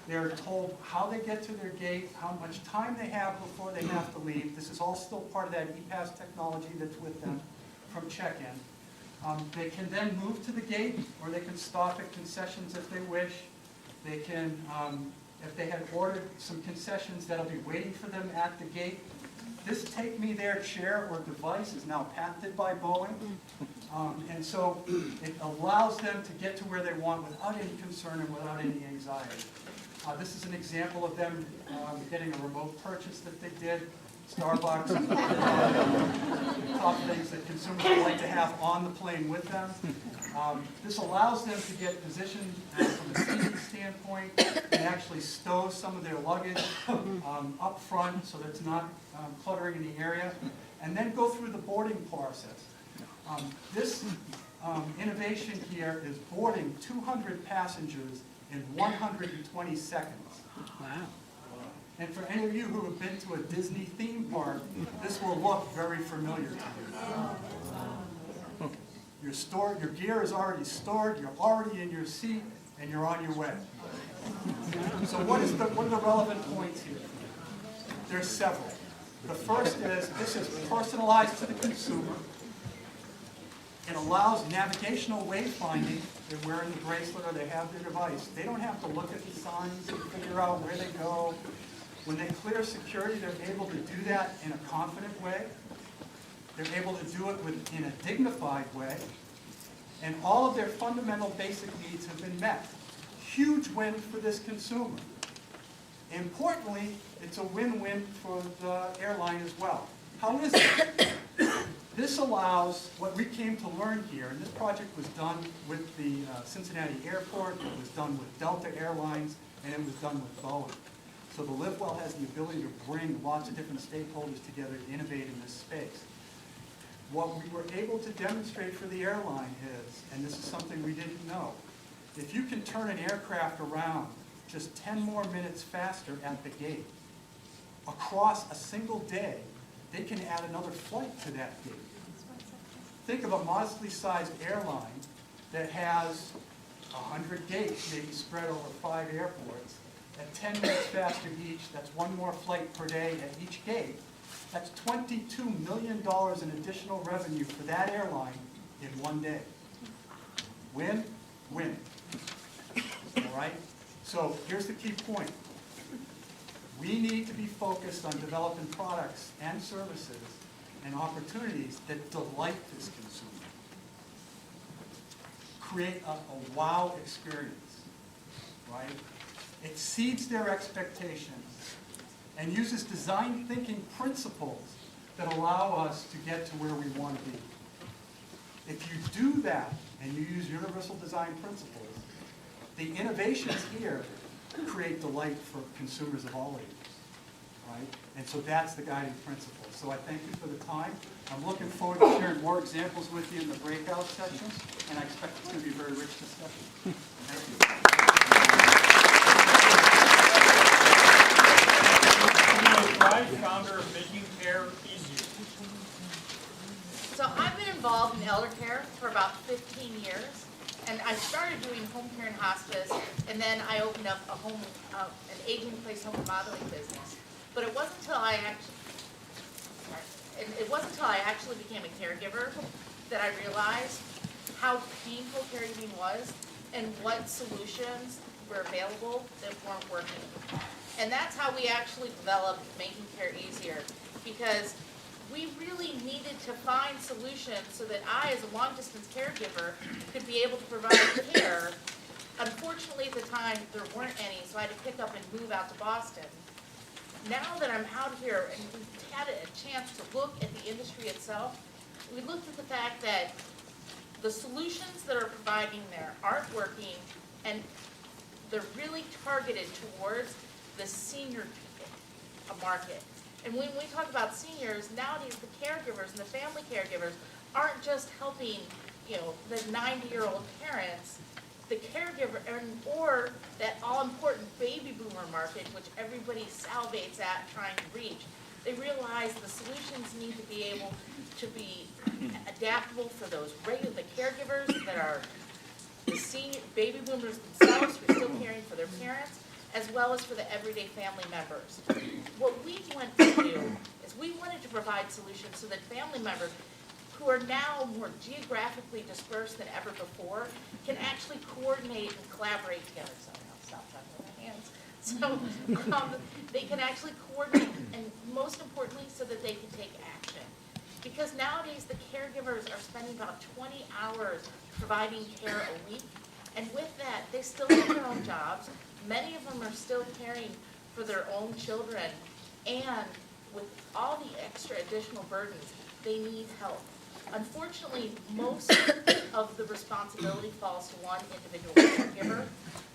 They're told how they get to their gate, how much time they have before they have to leave. This is all still part of that e-pass technology that's with them from check-in. They can then move to the gate, or they can stop at concessions if they wish. They can, if they had ordered some concessions, that'll be waiting for them at the gate. This Take Me There chair or device is now patented by Boeing. And so it allows them to get to where they want without any concern and without any anxiety. This is an example of them getting a remote purchase that they did. Starbucks, top things that consumers would like to have on the plane with them. This allows them to get positioned from a seating standpoint and actually stow some of their luggage up front so that it's not cluttering in the area, and then go through the boarding process. This innovation here is boarding 200 passengers in 120 seconds. Wow. And for any of you who have been to a Disney theme park, this will look very familiar to you. Your gear is already stored, you're already in your seat, and you're on your way. So what are the relevant points here? There's several. The first is, this is personalized to the consumer. It allows navigational wayfinding. They're wearing the bracelet or they have their device. They don't have to look at the signs and figure out where they go. When they clear security, they're able to do that in a confident way. They're able to do it in a dignified way. And all of their fundamental basic needs have been met. Huge win for this consumer. Importantly, it's a win-win for the airline as well. How is it? This allows what we came to learn here, and this project was done with the Cincinnati Airport, it was done with Delta Airlines, and it was done with Boeing. So the LiveWell has the ability to bring lots of different stakeholders together to innovate in this space. What we were able to demonstrate for the airline is, and this is something we didn't know, if you can turn an aircraft around just 10 more minutes faster at the gate, across a single day, they can add another flight to that gate. Think of a modestly sized airline that has 100 gates, maybe spread over 5 airports, at 10 minutes faster each. That's one more flight per day at each gate. That's $22 million in additional revenue for that airline in one day. Win, win. All right? So here's the key point. We need to be focused on developing products and services and opportunities that delight this consumer. Create a wow experience, right? Exceeds their expectations and uses design thinking principles that allow us to get to where we want to be. If you do that and you use universal design principles, the innovations here create delight for consumers of all ages, right? And so that's the guiding principle. So I thank you for the time. I'm looking forward to sharing more examples with you in the breakout sessions, and I expect it's going to be a very rich discussion. Thank you. Founder of Making Care Easier. So I've been involved in elder care for about 15 years, and I started doing home care and hospice, and then I opened up an aging in place home remodeling business. But it wasn't until I actually became a caregiver that I realized how painful caregiving was and what solutions were available that weren't working. And that's how we actually developed Making Care Easier, because we really needed to find solutions so that I, as a long-distance caregiver, could be able to provide care. Unfortunately, at the time, there weren't any, so I had to pick up and move out to Boston. Now that I'm out here and we've had a chance to look at the industry itself, we looked at the fact that the solutions that are providing there aren't working, and they're really targeted towards the senior people, a market. And when we talk about seniors, nowadays the caregivers and the family caregivers aren't just helping, the 90-year-old parents. The caregiver, or that all-important baby boomer market, which everybody salivates at trying to reach. They realize the solutions need to be able to be adaptable for those the caregivers that are the senior baby boomers themselves who are still caring for their parents, as well as for the everyday family members. What we want to do is we wanted to provide solutions so that family members who are now more geographically dispersed than ever before can actually coordinate and collaborate together. So I'll stop talking with my hands. So they can actually coordinate, and most importantly, so that they can take action. Because nowadays the caregivers are spending about 20 hours providing care a week, and with that, they still have their own jobs. Many of them are still caring for their own children, and with all the extra additional burdens, they need help. Unfortunately, most of the responsibility falls to one individual caregiver.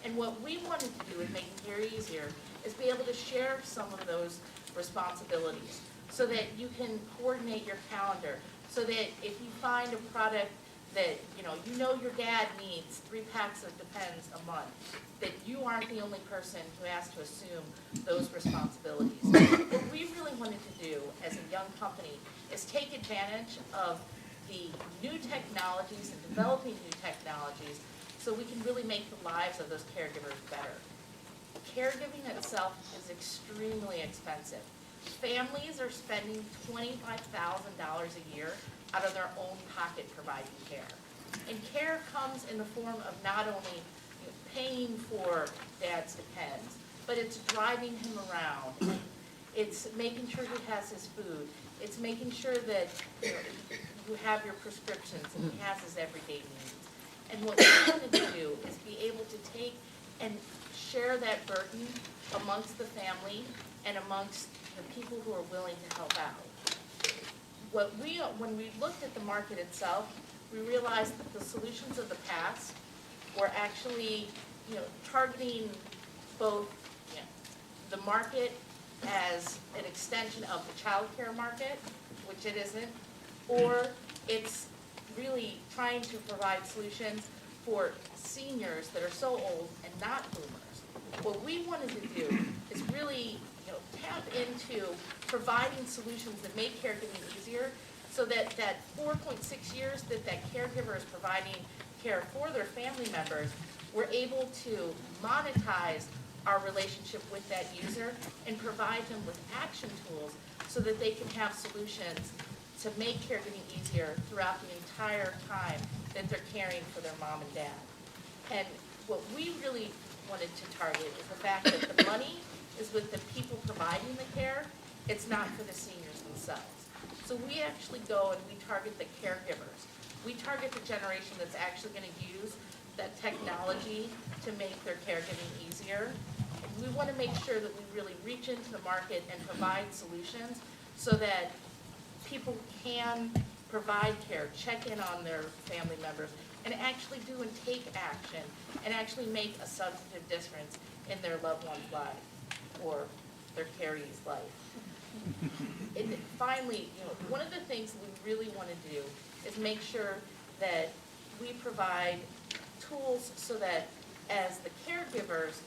And what we wanted to do with making care easier is be able to share some of those responsibilities so that you can coordinate your calendar, so that if you find a product that you know your dad needs 3 packs of Depends a month, that you aren't the only person who has to assume those responsibilities. What we really wanted to do as a young company is take advantage of the new technologies and developing new technologies so we can really make the lives of those caregivers better. Caregiving itself is extremely expensive. Families are spending $25,000 a year out of their own pocket providing care. And care comes in the form of not only paying for Dad's Depends, but it's driving him around. It's making sure he has his food. It's making sure that you have your prescriptions and he has his everyday needs. And what we wanted to do is be able to take and share that burden amongst the family and amongst the people who are willing to help out. When we looked at the market itself, we realized that the solutions of the past were actually, targeting both, the market as an extension of the child care market, which it isn't, or it's really trying to provide solutions for seniors that are so old and not boomers. What we wanted to do is really, tap into providing solutions that make caregiving easier, so that 4.6 years that caregiver is providing care for their family members, we're able to monetize our relationship with that user and provide them with action tools so that they can have solutions to make caregiving easier throughout the entire time that they're caring for their mom and dad. And what we really wanted to target is the fact that the money is with the people providing the care, it's not for the seniors themselves. So we actually go and we target the caregivers. We target the generation that's actually going to use that technology to make their caregiving easier. And we want to make sure that we really reach into the market and provide solutions so that people can provide care, check in on their family members, and actually do and take action and actually make a substantive difference in their loved one's life or their caree's life. And finally, one of the things we really want to do is make sure that we provide tools so that as the caregivers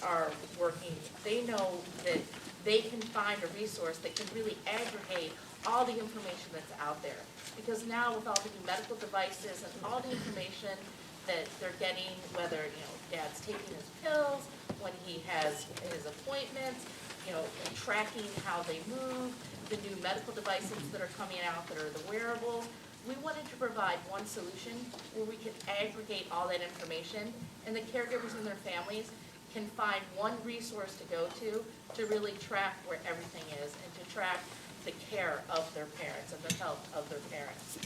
are working, they know that they can find a resource that can really aggregate all the information that's out there. Because now with all the new medical devices and all the information that they're getting, whether dad's taking his pills, when he has his appointments, tracking how they move, the new medical devices that are coming out that are the wearables, we wanted to provide one solution where we could aggregate all that information and the caregivers and their families can find one resource to go to really track where everything is and to track the care of their parents and the health of their parents.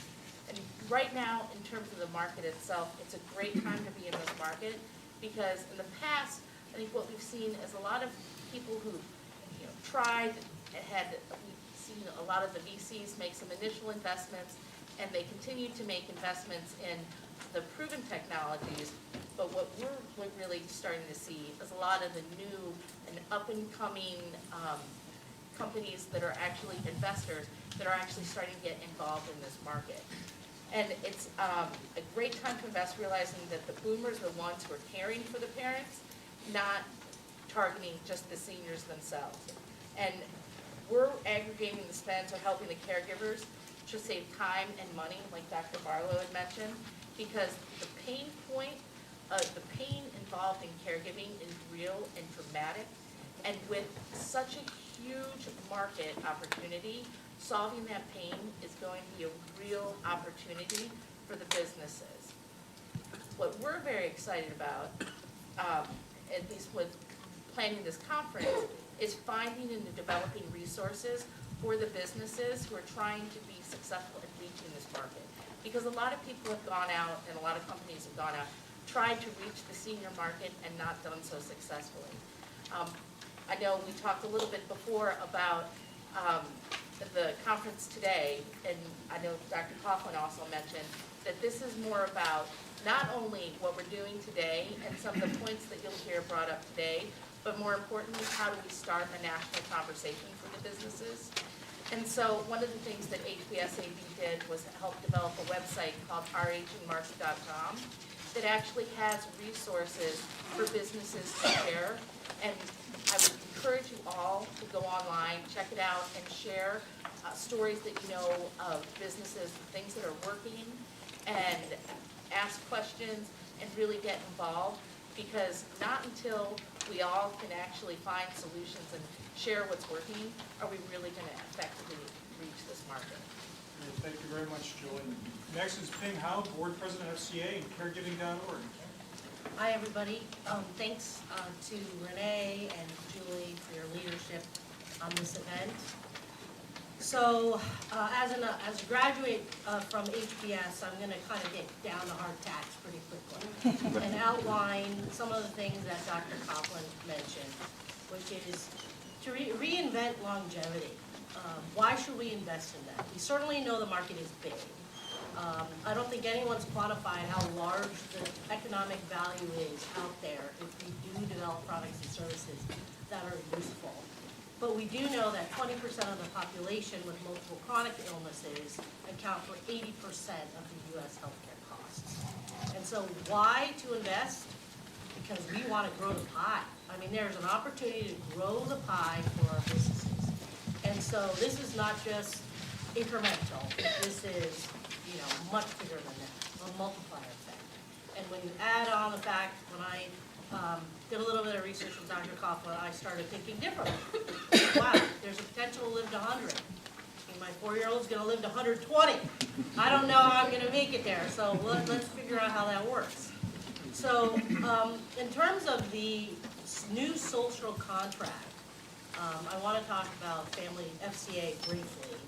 And right now, in terms of the market itself, it's a great time to be in this market because in the past, I think what we've seen is a lot of people who tried, we've seen a lot of the VCs make some initial investments and they continue to make investments in the proven technologies, but what we're really starting to see is a lot of the new and up-and-coming companies that are actually investors that are actually starting to get involved in this market. And it's a great time to invest, realizing that the boomers are the ones who are caring for the parents, not targeting just the seniors themselves. And we're aggregating the spend or helping the caregivers to save time and money, like Dr. Barlow had mentioned, because the pain point, the pain involved in caregiving is real and dramatic. And with such a huge market opportunity, solving that pain is going to be a real opportunity for the businesses. What we're very excited about, at least with planning this conference, is finding and developing resources for the businesses who are trying to be successful in reaching this market. Because a lot of people have gone out and a lot of companies have gone out, tried to reach the senior market and not done so successfully. I know we talked a little bit before about at the conference today, and I know Dr. Coughlin also mentioned, that this is more about not only what we're doing today and some of the points that you'll hear brought up today, but more importantly, how do we start a national conversation for the businesses? And so one of the things that HBSAB did was help develop a website called ouragingmarket.com that actually has resources for businesses to share. And I would encourage you all to go online, check it out, and share stories that you know of businesses, things that are working, and ask questions and really get involved, because not until we all can actually find solutions and share what's working are we really going to effectively reach this market. Thank you very much, Julie. Next is Ping Hao, Board President of FCA and caregiving.org. Hi, everybody. Thanks to Renee and Julie for your leadership on this event. So as a graduate from HBS, I'm going to kind of get down to hard facts pretty quickly and outline some of the things that Dr. Coughlin mentioned, which is to reinvent longevity. Why should we invest in that? We certainly know the market is big. I don't think anyone's quantified how large the economic value is out there if we do develop products and services that are useful. But we do know that 20% of the population with multiple chronic illnesses account for 80% of the U.S. healthcare costs. And so why to invest? Because we want to grow the pie. I mean, there's an opportunity to grow the pie for our businesses. And so this is not just incremental. This is, much bigger than that, a multiplier effect. And when you add on the fact, when I did a little bit of research with Dr. Coughlin, I started thinking differently. Wow, there's a potential to live to 100. I mean, my 4-year-old's going to live to 120. I don't know how I'm going to make it there, so let's figure out how that works. So in terms of the new social contract, I want to talk about family FCA briefly.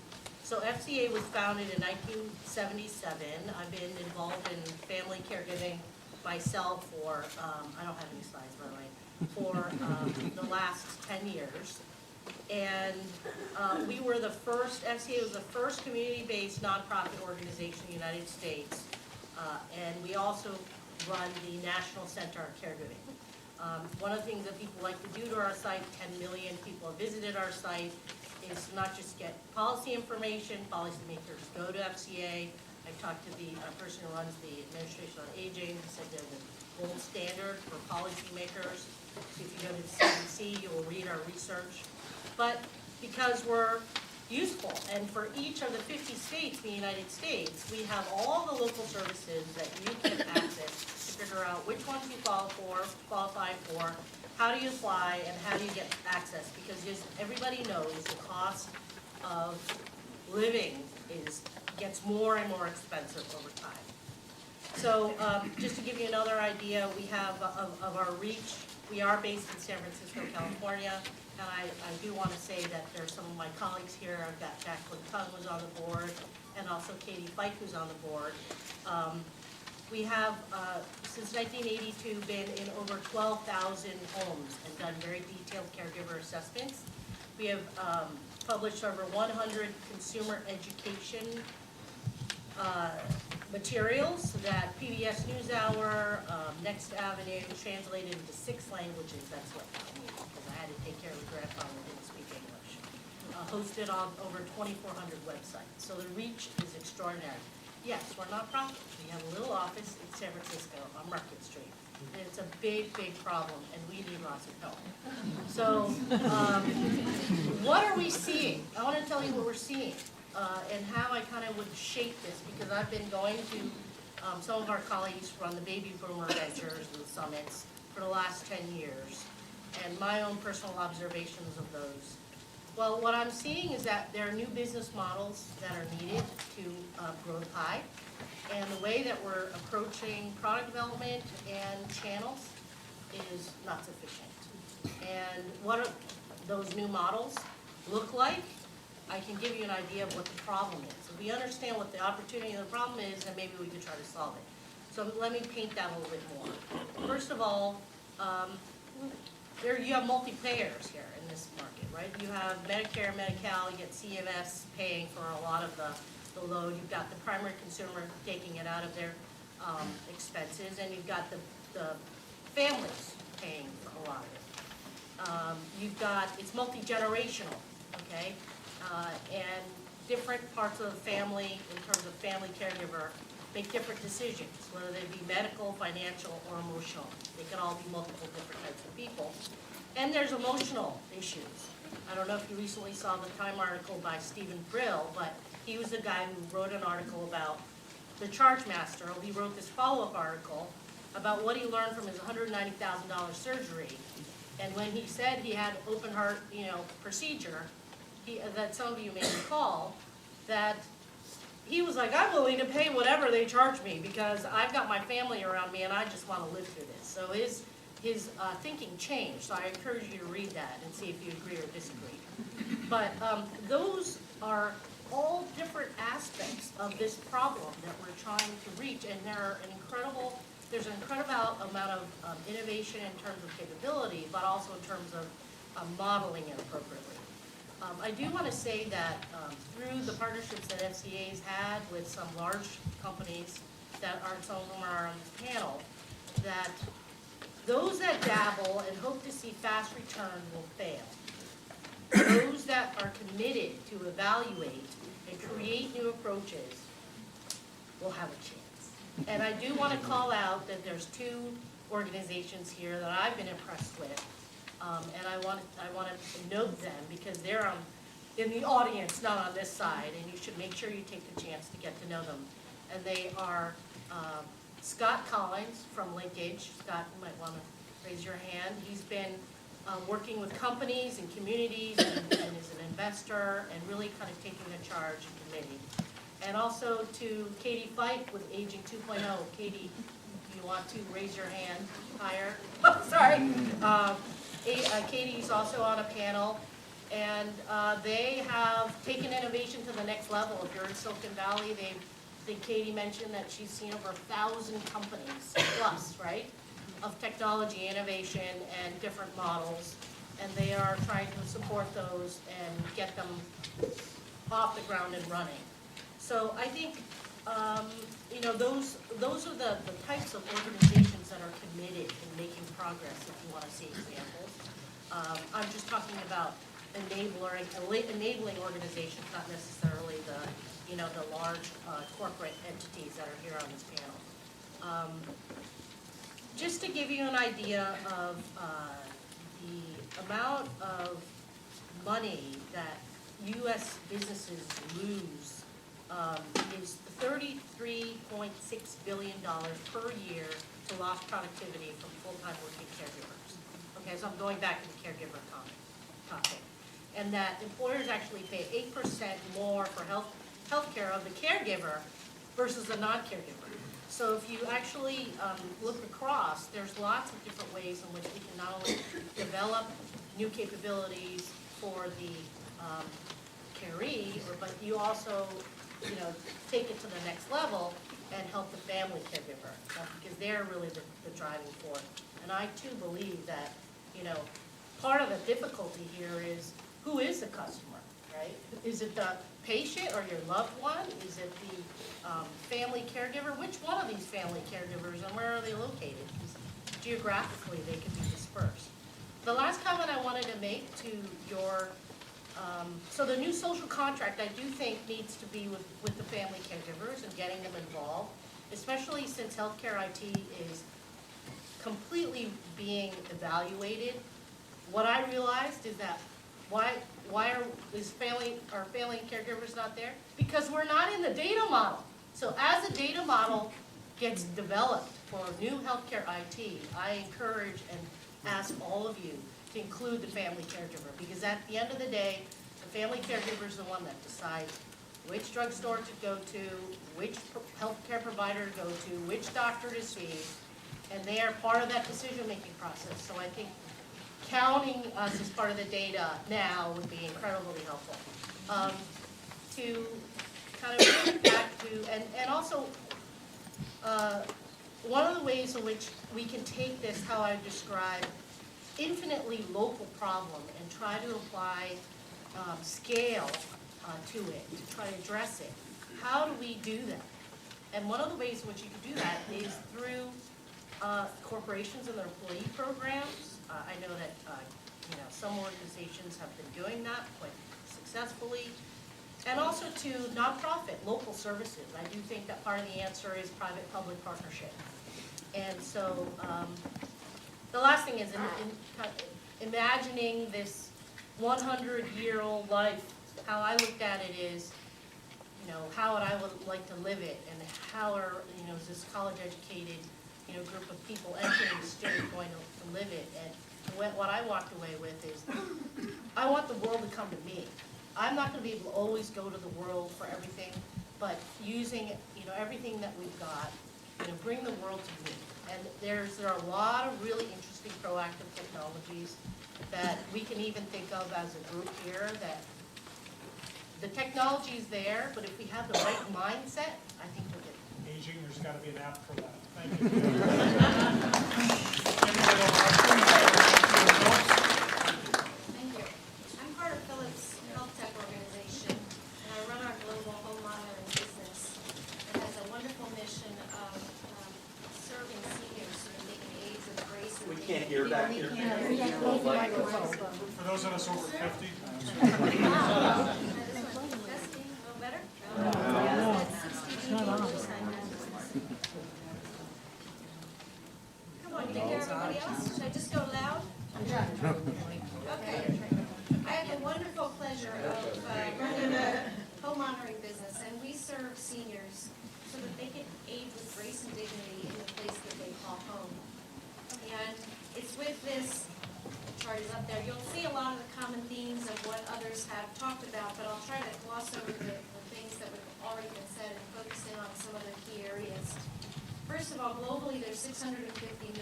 So FCA was founded in 1977. I've been involved in family caregiving myself for, I don't have any slides by the way, for the last 10 years. And we were the first, FCA was the first community-based nonprofit organization in the United States. And we also run the National Center on Caregiving. One of the things that people like to do to our site, 10 million people have visited our site, is not just get policy information, policymakers go to FCA. I talked to the person who runs the Administration on Aging, who said they're the gold standard for policymakers. So if you go to the CDC, you will read our research. But because we're useful, and for each of the 50 states in the United States, we have all the local services that you can access to figure out which ones you qualify for, how do you apply, and how do you get access? Because everybody knows the cost of living gets more and more expensive over time. So just to give you another idea, we have of our reach. We are based in San Francisco, California, and I do want to say that there's some of my colleagues here. I've got Jacqueline Tung, who's on the board, and also Katie Fike, who's on the board. We have, since 1982, been in over 12,000 homes and done very detailed caregiver assessments. We have published over 100 consumer education materials that PBS NewsHour, Next Avenue, translated into 6 languages. That's what got me, because I had to take care of a grandfather who didn't speak English. Hosted on over 2,400 websites. So the reach is extraordinary. Yes, we're not profit. We have a little office in San Francisco on Market Street. And it's a big, big problem, and we need lots of help. So what are we seeing? I want to tell you what we're seeing and how I kind of would shape this, because I've been going to some of our colleagues run the baby boomer ventures and summits for the last 10 years, and my own personal observations of those. Well, what I'm seeing is that there are new business models that are needed to grow the pie. And the way that we're approaching product development and channels is not sufficient. And what those new models look like, I can give you an idea of what the problem is. If we understand what the opportunity and the problem is, then maybe we could try to solve it. So let me paint that a little bit more. First of all, you have multi-players here in this market, right? you have Medicare, Medi-Cal, you get CMS paying for a lot of the load. You've got the primary consumer taking it out of their expenses, and you've got the families paying for a lot of it. You've got, it's multi-generational, okay? And different parts of the family, in terms of family caregiver, make different decisions, whether they be medical, financial, or emotional. They can all be multiple different types of people. And there's emotional issues. I don't know if you recently saw the Time article by Stephen Brill, but he was the guy who wrote an article about the charge master. He wrote this follow-up article about what he learned from his $190,000 surgery. And when he said he had open heart, procedure, that some of you may recall, that he was like, I'm willing to pay whatever they charge me because I've got my family around me and I just want to live through this. So his thinking changed. So I encourage you to read that and see if you agree or disagree. But those are all different aspects of this problem that we're trying to reach, and there's an incredible amount of innovation in terms of capability, but also in terms of modeling it appropriately. I do want to say that through the partnerships that FCA's had with some large companies that are, some of them are on this panel, that those that dabble and hope to see fast return will fail. Those that are committed to evaluate and create new approaches will have a chance. And I do want to call out that there's two organizations here that I've been impressed with. And I want to note them because they're in the audience, not on this side, and you should make sure you take the chance to get to know them. And they are Scott Collins from Linkage. Scott, you might want to raise your hand. He's been working with companies and communities and is an investor and really kind of taking a charge and committing. And also to Katie Fike with Aging 2.0. Katie, if you want to raise your hand higher. Sorry. Katie's also on a panel, and they have taken innovation to the next level. If you're in Silicon Valley, I think Katie mentioned that she's seen over 1,000 companies plus, right, of technology innovation and different models, and they are trying to support those and get them off the ground and running. So I think those are the types of organizations that are committed in making progress, if you want to see examples. I'm just talking about enabling organizations, not necessarily the large corporate entities that are here on this panel. Just to give you an idea of the amount of money that U.S. businesses lose is $33.6 billion per year to lost productivity from full-time working caregivers. Okay, so I'm going back to the caregiver topic. And that employers actually pay 8% more for health care of the caregiver versus the non-caregiver. So if you actually look across, there's lots of different ways in which we can not only develop new capabilities for the caree, but you also take it to the next level and help the family caregiver, because they're really the driving force. And I too believe that, part of the difficulty here is, who is the customer, right? Is it the patient or your loved one? Is it the family caregiver? Which one of these family caregivers, and where are they located? Because geographically, they can be dispersed. The last comment I wanted to make to your so the new social contract, I do think, needs to be with the family caregivers and getting them involved, especially since healthcare IT is completely being evaluated. What I realized is that why are family caregivers not there? Because we're not in the data model. So as the data model gets developed for new healthcare IT, I encourage and ask all of you to include the family caregiver, because at the end of the day, the family caregiver is the one that decides which drugstore to go to, which healthcare provider to go to, which doctor to see, and they are part of that decision-making process. So I think counting us as part of the data now would be incredibly helpful. To kind of bring it back to, and also one of the ways in which we can take this, how I described, infinitely local problem and try to apply scale to it, to try to address it. How do we do that? And one of the ways in which you can do that is through corporations and their employee programs. I know that some organizations have been doing that quite successfully. And also to nonprofit, local services. I do think that part of the answer is private-public partnership. And so the last thing is imagining this 100-year-old life. How I looked at it is, how would I like to live it, and how are, is this college-educated, group of people entering the state going to live it. And what I walked away with is, I want the world to come to me. I'm not going to be able to always go to the world for everything, but using, everything that we've got, bring the world to me. And there are a lot of really interesting proactive technologies that we can even think of as a group here, that the technology is there, but if we have the right mindset, I think we'll get it. Aging, there's got to be an app for that. Thank you. Thank you. I'm part of Philips Health Tech Organization, and I run our global home monitoring business. It has a wonderful mission of serving seniors so that they can age with grace. We can't hear back here. For those of us over 50. Testing, a little better? No. That's 60 dB. Come on, you can hear everybody else? Should I just go loud? Okay. I have the wonderful pleasure of running a home monitoring business, and we serve seniors so that they can age with grace and dignity in the place that they call home. And it's with this, the chart is up there, you'll see a lot of the common themes of what others have talked about, but I'll try to gloss over the things that have already been said and focus in on some of the key areas. First of all, globally, there's 650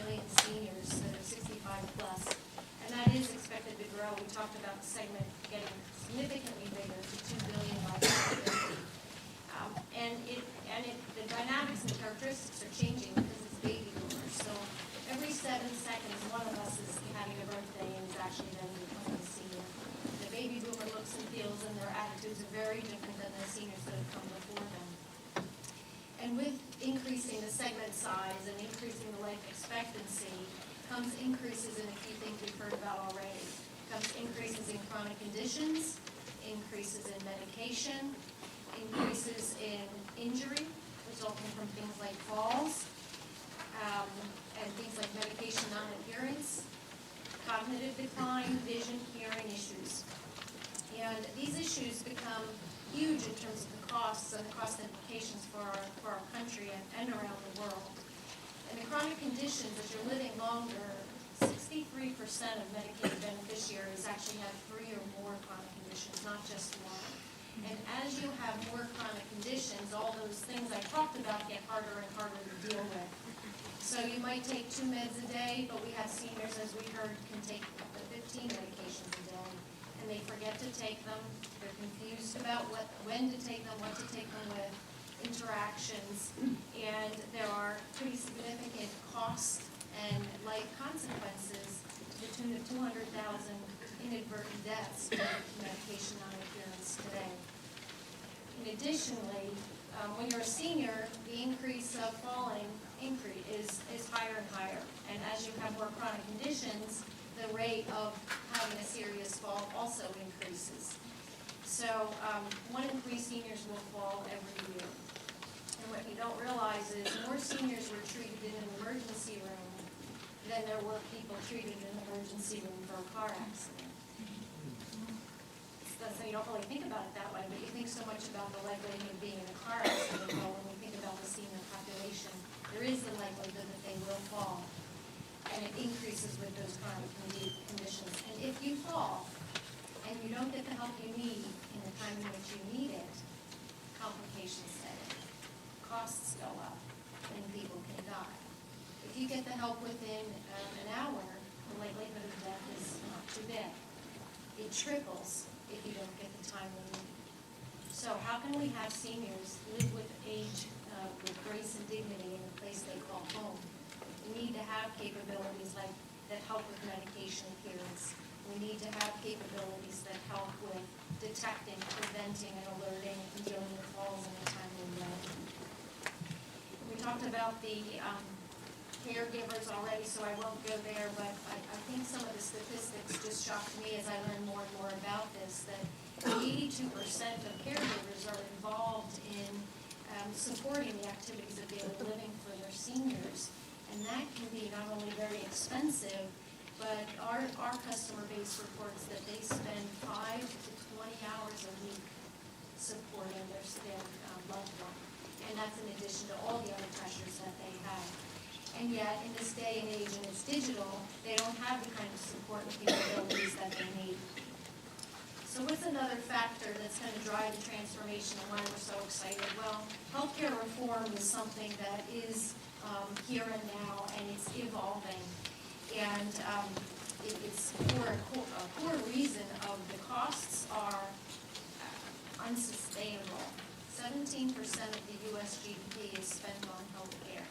million seniors that are 65 plus, and that is expected to grow. We talked about the segment getting significantly bigger to 2 billion by 2050. The dynamics and characteristics are changing because it's baby boomers. So every 7 seconds, one of us is having a birthday and is actually then becoming a senior. The baby boomer looks and feels and their attitudes are very different than the seniors that have come before them. And with increasing the segment size and increasing the life expectancy comes increases in a few things we've heard about already. Comes increases in chronic conditions, increases in medication, increases in injury resulting from things like falls, and things like medication non-adherence, cognitive decline, vision, hearing issues. And these issues become huge in terms of the costs and the cost implications for our country and around the world. And the chronic conditions, as you're living longer, 63% of Medicaid beneficiaries actually have 3 or more chronic conditions, not just one. And as you have more chronic conditions, all those things I talked about get harder and harder to deal with. So you might take 2 meds a day, but we have seniors, as we heard, can take up to 15 medications a day. And they forget to take them. They're confused about when to take them, what to take them with, interactions, and there are pretty significant costs and life consequences to the tune of 200,000 inadvertent deaths due to medication non-adherence today. And additionally, when you're a senior, the increase of falling is higher and higher. And as you have more chronic conditions, the rate of having a serious fall also increases. So 1 in 3 seniors will fall every year. And what you don't realize is more seniors were treated in an emergency room than there were people treated in an emergency room for a car accident. So you don't really think about it that way, but you think so much about the likelihood of being in a car accident. Well, when we think about the senior population, there is the likelihood that they will fall. And it increases with those chronic conditions. And if you fall and you don't get the help you need in the time in which you need it, complications set in. Costs go up and people can die. If you get the help within an hour, the likelihood of death is not too bad. It triples if you don't get the time you need. So how can we have seniors live with age, with grace and dignity in a place they call home? We need to have capabilities like that help with medication adherence. We need to have capabilities that help with detecting, preventing, and alerting and dealing with falls in a timely way. We talked about the caregivers already, so I won't go there, but I think some of the statistics just shocked me as I learned more and more about this, that 82% of caregivers are involved in supporting the activities of daily living for their seniors. And that can be not only very expensive, but our customer base reports that they spend 5 to 20 hours a week supporting their loved one. And that's in addition to all the other pressures that they have. And yet, in this day and age, and it's digital, they don't have the kind of support and capabilities that they need. So what's another factor that's going to drive the transformation and why we're so excited? Well, healthcare reform is something that is here and now, and it's evolving. And it's for a core reason of the costs are unsustainable. 17% of the U.S. GDP is spent on healthcare,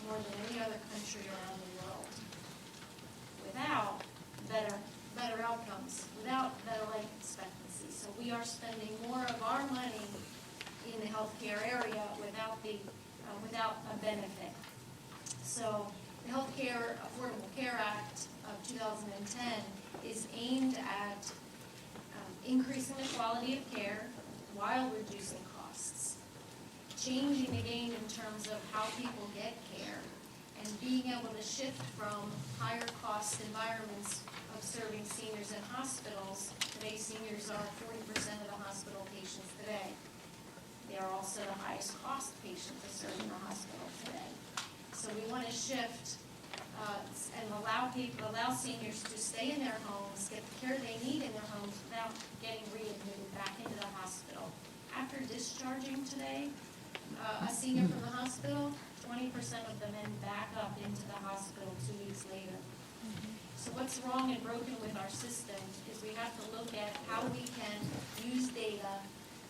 more than any other country around the world. Without better outcomes, without better life expectancy. So we are spending more of our money in the healthcare area without a benefit. So the Healthcare Affordable Care Act of 2010 is aimed at increasing the quality of care while reducing costs, changing the game in terms of how people get care, and being able to shift from higher cost environments of serving seniors in hospitals. Today, seniors are 40% of the hospital patients today. They are also the highest cost patient to serve in the hospital today. So we want to shift and allow seniors to stay in their homes, get the care they need in their homes without getting readmitted back into the hospital. After discharging today, a senior from the hospital, 20% of them end back up into the hospital 2 weeks later. So what's wrong and broken with our system is we have to look at how we can use data,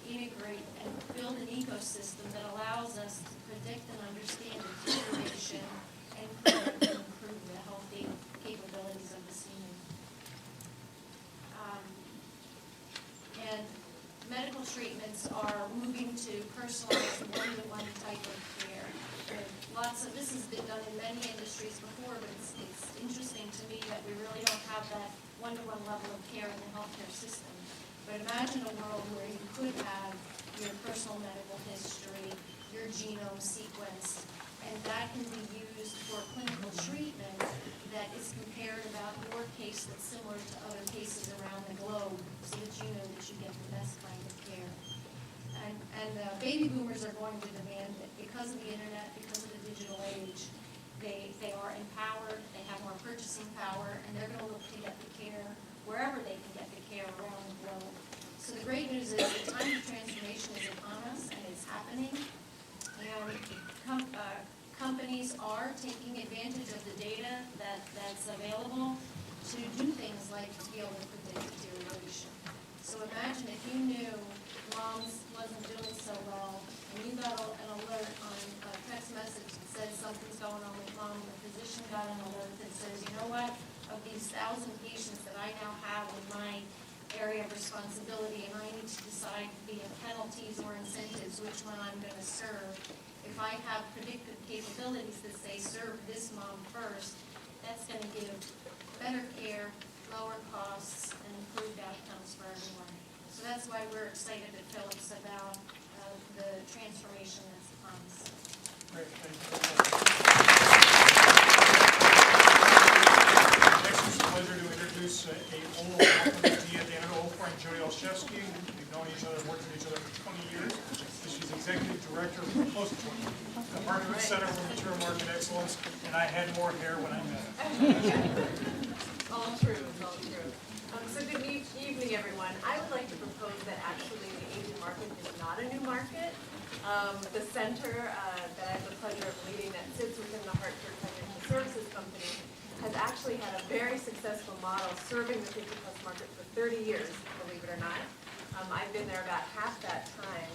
integrate, and build an ecosystem that allows us to predict and understand deterioration and improve the healthy capabilities of the senior. And medical treatments are moving to personalized one-to-one type of care. This has been done in many industries before, but it's interesting to me that we really don't have that one-to-one level of care in the healthcare system. But imagine a world where you could have your personal medical history, your genome sequence, and that can be used for clinical treatment that is compared about your case that's similar to other cases around the globe, so that you know that you get the best kind of care. And baby boomers are going to demand it because of the internet, because of the digital age. They are empowered, they have more purchasing power, and they're going to look to get the care wherever they can get the care around the globe. So the great news is the time of transformation is upon us, and it's happening. And companies are taking advantage of the data that's available to do things like to be able to predict deterioration. So imagine if you knew mom's wasn't doing so well, and you got an alert on a text message that says something's going on with mom, and the physician got an alert that says, you know what, of these 1,000 patients that I now have in my area of responsibility, and I need to decide via penalties or incentives which one I'm going to serve. If I have predictive capabilities that say serve this mom first, that's going to give better care, lower costs, and improved outcomes for everyone. So that's why we're excited at Philips about the transformation that's upon us. Great, thank you very much. Next, it's a pleasure to introduce a old faculty at the old friend, Jody Olszewski. We've known each other, worked with each other for 20 years. She's executive director for close to 20 years. The Hartford Center for Material Market Excellence, and I had more hair when I met her. All true, all true. So good evening, everyone. I would like to propose that actually the Asian market is not a new market. The center that I have the pleasure of leading that sits within the Hartford Financial Services Company has actually had a very successful model serving the 50-plus market for 30 years, believe it or not. I've been there about half that time.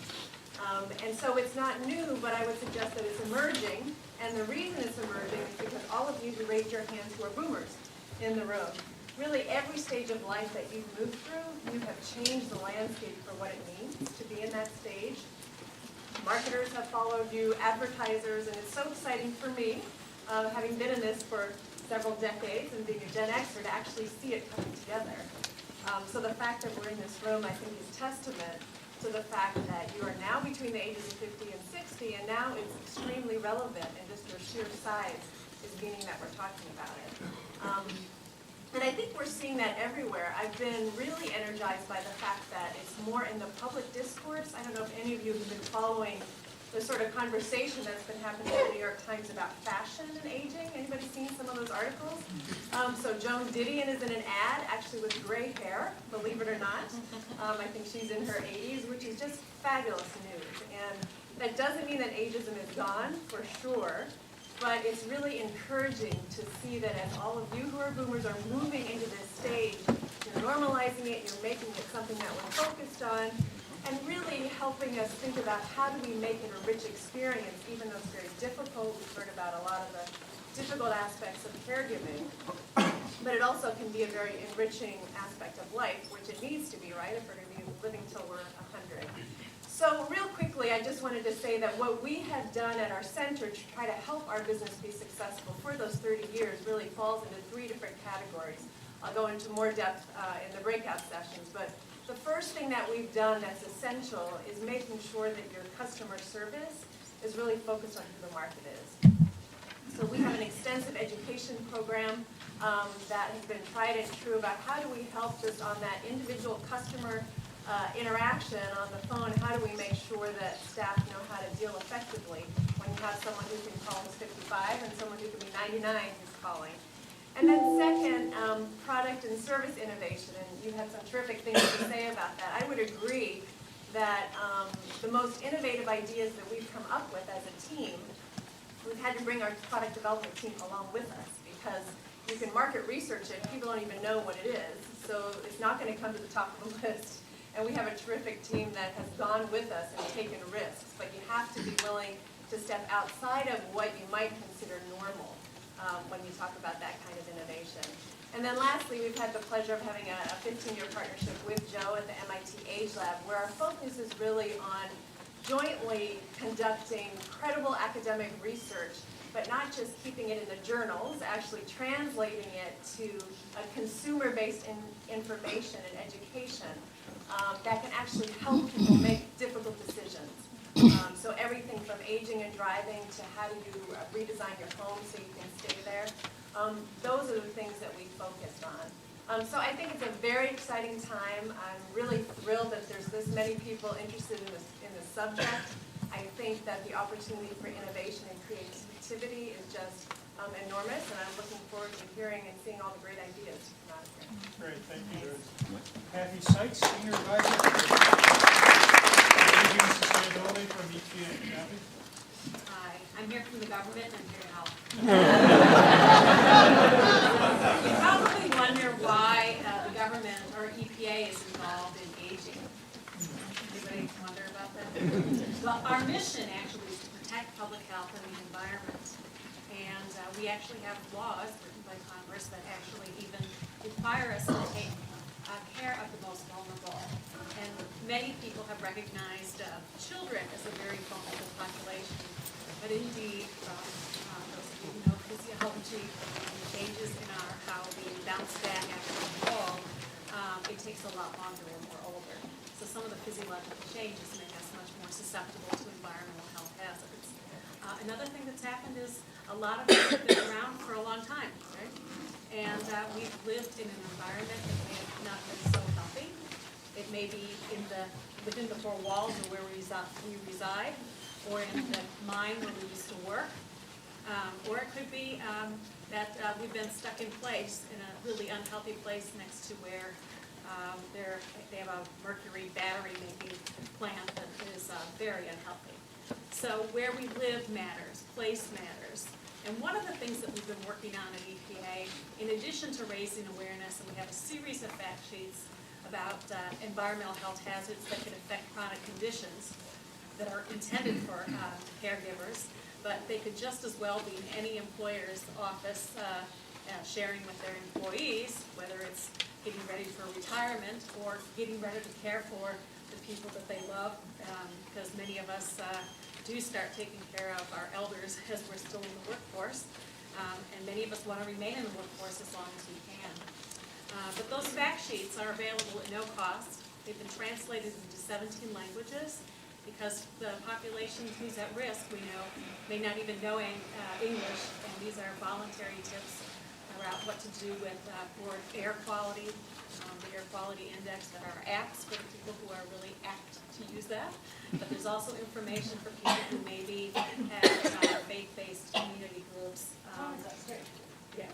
And so it's not new, but I would suggest that it's emerging. And the reason it's emerging is because all of you who raised your hands who are boomers. in the room. Really, every stage of life that you've moved through, you have changed the landscape for what it means to be in that stage. Marketers have followed you, advertisers, and it's so exciting for me, having been in this for several decades and being a Gen Xer, to actually see it coming together. So the fact that we're in this room, I think, is testament to the fact that you are now between the ages of 50 and 60, and now it's extremely relevant, and just your sheer size is meaning that we're talking about it. And I think we're seeing that everywhere. I've been really energized by the fact that it's more in the public discourse. I don't know if any of you have been following the sort of conversation that's been happening in the New York Times about fashion and aging. Anybody seen some of those articles? So Joan Didion is in an ad, actually with gray hair, believe it or not. I think she's in her 80s, which is just fabulous news. And that doesn't mean that ageism is gone, for sure. But it's really encouraging to see that as all of you who are boomers are moving into this stage, you're normalizing it, you're making it something that we're focused on, and really helping us think about how do we make it a rich experience, even though it's very difficult. We've heard about a lot of the difficult aspects of caregiving, but it also can be a very enriching aspect of life, which it needs to be, right, if we're going to be living till we're 100. So real quickly, I just wanted to say that what we have done at our center to try to help our business be successful for those 30 years really falls into 3 different categories. I'll go into more depth in the breakout sessions, but the first thing that we've done that's essential is making sure that your customer service is really focused on who the market is. So we have an extensive education program that has been tried and true about how do we help just on that individual customer interaction on the phone. How do we make sure that staff know how to deal effectively when you have someone who can call who's 55 and someone who can be 99 who's calling. And then second, product and service innovation, and you had some terrific things to say about that. I would agree that the most innovative ideas that we've come up with as a team, we've had to bring our product development team along with us, because you can market research it, people don't even know what it is, so it's not going to come to the top of the list. And we have a terrific team that has gone with us and taken risks, but you have to be willing to step outside of what you might consider normal when you talk about that kind of innovation. And then lastly, we've had the pleasure of having a 15-year partnership with Joe at the MIT Age Lab, where our focus is really on jointly conducting credible academic research, but not just keeping it in the journals, actually translating it to a consumer-based information and education that can actually help people make difficult decisions. So everything from aging and driving to how do you redesign your home so you can stay there. Those are the things that we focused on. So I think it's a very exciting time. I'm really thrilled that there's this many people interested in this subject. I think that the opportunity for innovation and creativity is just enormous, and I'm looking forward to hearing and seeing all the great ideas come out of here. Great, thank you. Kathy Sykes, Senior Advisor for Aging and Sustainability from EPA. Kathy? Hi, I'm here from the government, and I'm here to help. You probably wonder why the government, or EPA, is involved in aging. Anybody wonder about that? Well, our mission actually is to protect public health and the environment. And we actually have laws written by Congress that actually even require us to take care of the most vulnerable. And many people have recognized children as a very vulnerable population. But indeed, those of you who know physiology and the changes in how we bounce back after we fall, it takes a lot longer when we're older. So some of the physiological changes make us much more susceptible to environmental health hazards. Another thing that's happened is a lot of us have been around for a long time, right? And we've lived in an environment that may have not been so healthy. It may be within the 4 walls of where we reside, or in the mine where we used to work. Or it could be that we've been stuck in place, in a really unhealthy place next to where they have a mercury battery making plant that is very unhealthy. So where we live matters, place matters. And one of the things that we've been working on at EPA, in addition to raising awareness, and we have a series of fact sheets about environmental health hazards that can affect chronic conditions that are intended for caregivers, but they could just as well be in any employer's office sharing with their employees, whether it's getting ready for retirement or getting ready to care for the people that they love, because many of us do start taking care of our elders as we're still in the workforce, and many of us want to remain in the workforce as long as we can. But those fact sheets are available at no cost. They've been translated into 17 languages because the population who's at risk, we know, may not even know English, and these are voluntary tips about what to do with for air quality, the air quality index. There are apps for the people who are really apt to use that, but there's also information for people who maybe have faith-based community groups. Yeah.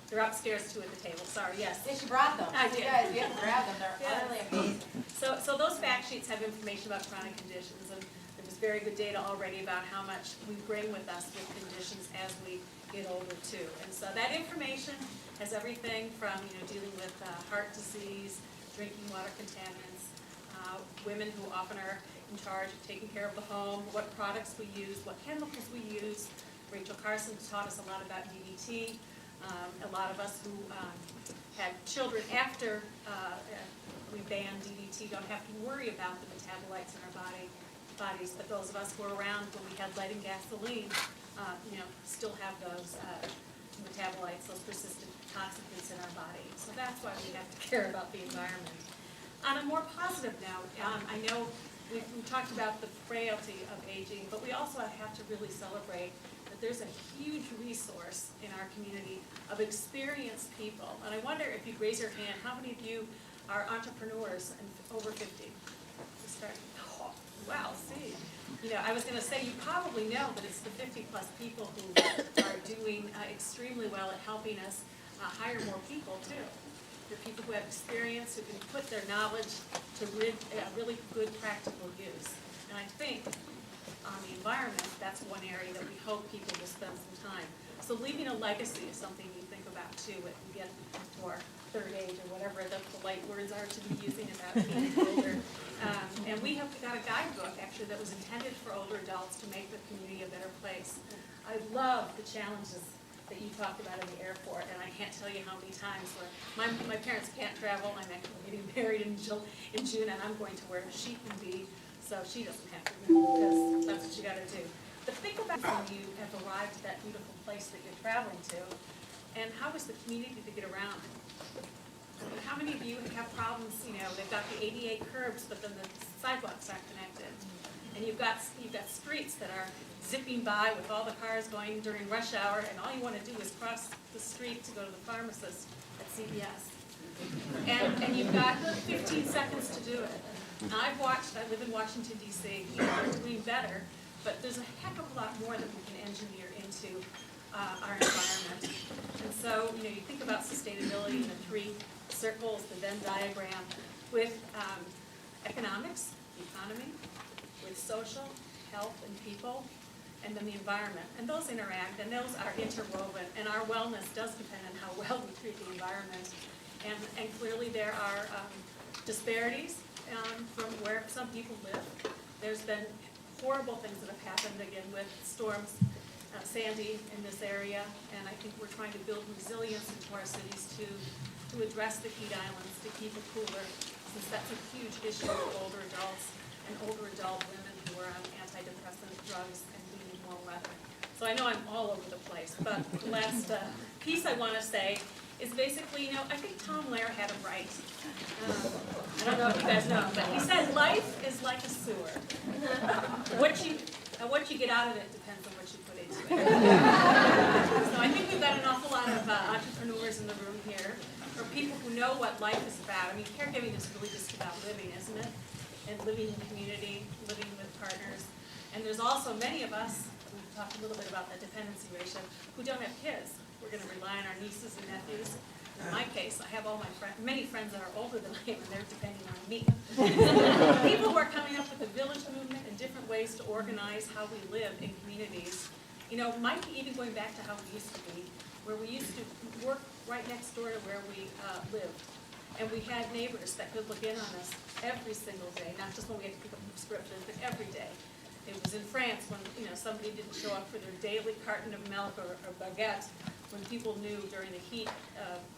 They're upstairs too at the table, sorry, yes. Yes, you brought them. I did. You guys, you have to grab them, they're Yes. utterly amazing. So those fact sheets have information about chronic conditions, and there's very good data already about how much we bring with us with conditions as we get older too. And so that information has everything from, dealing with heart disease, drinking water contaminants, women who often are in charge of taking care of the home, what products we use, what chemicals we use. Rachel Carson taught us a lot about DDT. A lot of us who had children after we banned DDT don't have to worry about the metabolites in our bodies, but those of us who were around when we had lead and gasoline, still have those metabolites, those persistent toxins in our body. So that's why we have to care about the environment. On a more positive note, I know we talked about the frailty of aging, but we also have to really celebrate that there's a huge resource in our community of experienced people. And I wonder if you'd raise your hand, how many of you are entrepreneurs and over 50? Oh, wow, see. I was going to say you probably know, but it's the 50-plus people who are doing extremely well at helping us hire more people, too. They're people who have experience, who can put their knowledge to really good practical use. And I think on the environment, that's one area that we hope people will spend some time. So leaving a legacy is something you think about too when you get to our third age or whatever the polite words are to be using about being older. And we have got a guidebook actually that was intended for older adults to make the community a better place. I love the challenges that you talked about in the airport, and I can't tell you how many times where my parents can't travel. I'm actually getting married in June, and I'm going to where she can be, so she doesn't have to move, because that's what you got to do. But think about when you have arrived at that beautiful place that you're traveling to, and how is the community to get around? How many of you have problems, they've got the ADA curbs, but then the sidewalks aren't connected. And you've got streets that are zipping by with all the cars going during rush hour, and all you want to do is cross the street to go to the pharmacist at CVS. And you've got 15 seconds to do it. And I live in Washington, D.C., we're doing better, but there's a heck of a lot more that we can engineer into our environment. And so, you think about sustainability in the three circles, the Venn diagram, with economics, the economy, with social, health, and people, and then the environment. And those interact, and those are interwoven, and our wellness does depend on how well we treat the environment. And clearly there are disparities from where some people live. There's been horrible things that have happened, again, with storms, Sandy in this area, and I think we're trying to build resilience into our cities to address the heat islands, to keep it cooler, since that's a huge issue with older adults and older adult women who are on antidepressant drugs and we need more weather. So I know I'm all over the place, but the last piece I want to say is basically, I think Tom Lehrer had it right. I don't know if you guys know, but he said life is like a sewer. What you get out of it depends on what you put into it. So I think we've got an awful lot of entrepreneurs in the room here, or people who know what life is about. I mean, caregiving is really just about living, isn't it? And living in community, living with partners. And there's also many of us, we've talked a little bit about that dependency ratio, who don't have kids. We're going to rely on our nieces and nephews. In my case, I have many friends that are older than I am, and they're depending on me. People who are coming up with the village movement and different ways to organize how we live in communities. Might be even going back to how we used to be, where we used to work right next door to where we lived. And we had neighbors that could look in on us every single day, not just when we had to pick up prescriptions, but every day. It was in France when somebody didn't show up for their daily carton of milk or baguette. when people knew during the heat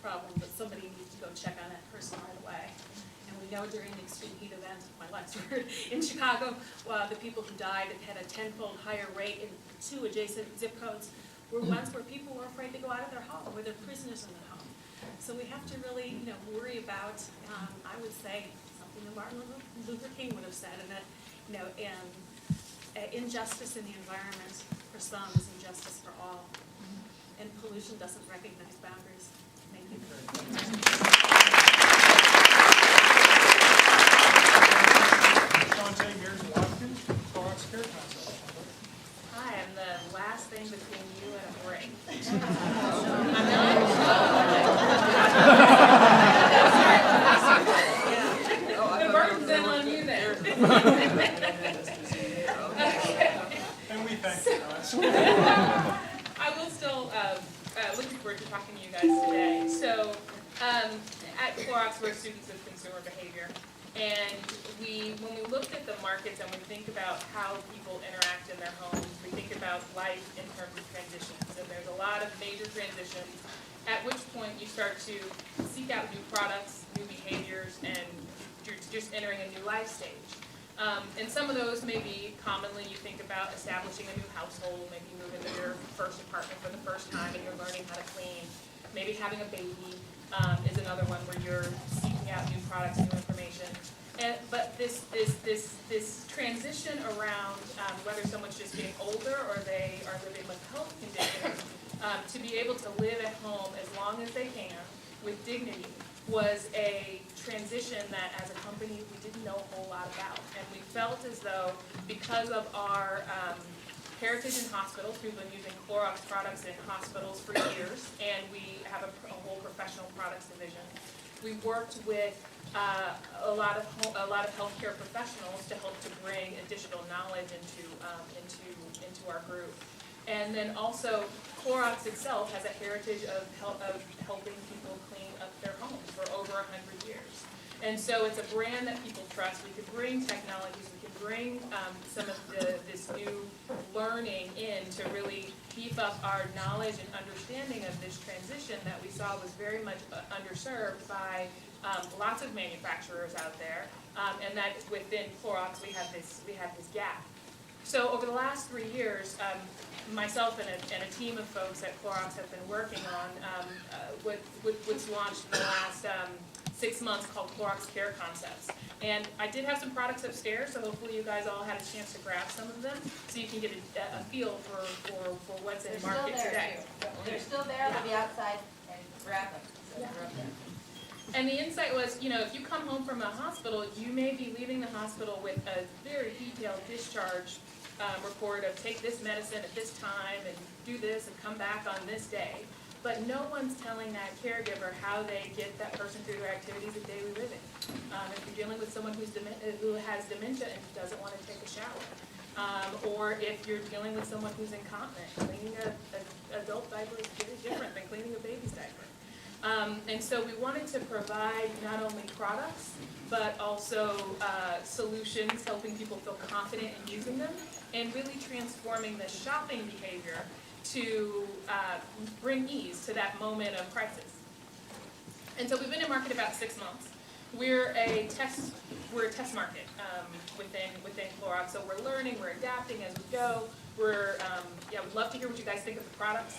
problem that somebody needs to go check on that person right away. And we know during the extreme heat event, my last word, in Chicago, the people who died had a 10-fold higher rate in 2 adjacent zip codes were ones where people were afraid to go out of their home, where they're prisoners in their home. So we have to really, worry about, I would say, something that Martin Luther King would have said, and that, injustice in the environment for some is injustice for all. And pollution doesn't recognize boundaries. Thank you. Shante Mears-Watkins from Clorox Care Concept. Hi, I'm the last thing between you and a break. The burden's then on you then. And we thank you. I will still, looking forward to talking to you guys today. So, at Clorox, we're students of consumer behavior. And when we looked at the markets and we think about how people interact in their homes, we think about life in terms of transitions. And there's a lot of major transitions, at which point you start to seek out new products, new behaviors, and you're just entering a new life stage. And some of those may be commonly you think about establishing a new household, maybe moving to your first apartment for the first time and you're learning how to clean. Maybe having a baby is another one where you're seeking out new products, new information. But this transition around whether someone's just getting older or they are living with health conditions, to be able to live at home as long as they can with dignity was a transition that as a company we didn't know a whole lot about. And we felt as though because of our heritage in hospitals, we've been using Clorox products in hospitals for years, and we have a whole professional products division. We worked with a lot of healthcare professionals to help to bring additional knowledge into our group. And then also, Clorox itself has a heritage of helping people clean up their homes for over 100 years. And so it's a brand that people trust. We could bring technologies, we could bring some of this new learning in to really beef up our knowledge and understanding of this transition that we saw was very much underserved by lots of manufacturers out there, and that within Clorox we have this gap. So over the last 3 years, myself and a team of folks at Clorox have been working on what's launched in the last 6 months called Clorox Care Concepts. And I did have some products upstairs, so hopefully you guys all had a chance to grab some of them, so you can get a feel for what's in market today. They're still there, they'll be outside and grab them. So Yeah. they're up there. And the insight was, if you come home from a hospital, you may be leaving the hospital with a very detailed discharge report of take this medicine at this time and do this and come back on this day. But no one's telling that caregiver how they get that person through their activities of daily living. If you're dealing with someone who has dementia and doesn't want to take a shower, or if you're dealing with someone who's incontinent, cleaning an adult diaper is very different than cleaning a baby's diaper. And so we wanted to provide not only products, but also solutions, helping people feel confident in using them, and really transforming the shopping behavior to bring ease to that moment of crisis. And so we've been in market about 6 months. We're a test market within Clorox. So we're learning, we're adapting as we go. We'd love to hear what you guys think of the products.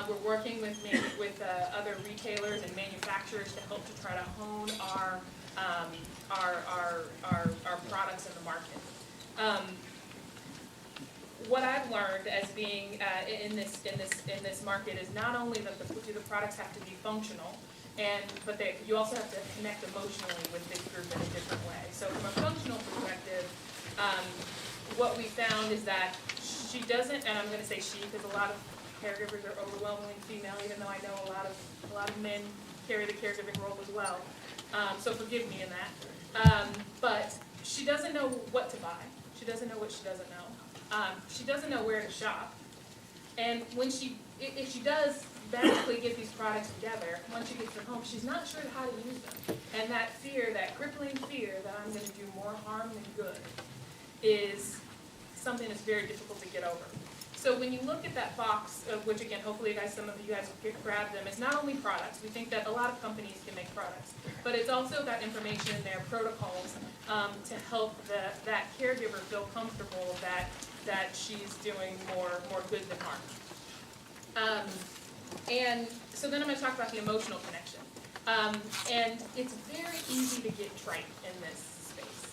We're working with other retailers and manufacturers to help to try to hone our products in the market. What I've learned as being in this market is not only that the products have to be functional, but you also have to connect emotionally with this group in a different way. So from a functional perspective, what we found is that she doesn't, and I'm going to say she because a lot of caregivers are overwhelmingly female, even though I know a lot of men carry the caregiving role as well. So forgive me in that. But she doesn't know what to buy. She doesn't know what she doesn't know. She doesn't know where to shop. And if she does magically get these products together, once she gets them home, she's not sure how to use them. And that fear, that crippling fear that I'm going to do more harm than good, is something that's very difficult to get over. So when you look at that box, which again, hopefully some of you guys will grab them, it's not only products. We think that a lot of companies can make products, but it's also got information in there, protocols, to help that caregiver feel comfortable that she's doing more good than harm. And so then I'm going to talk about the emotional connection. And it's very easy to get trite in this space.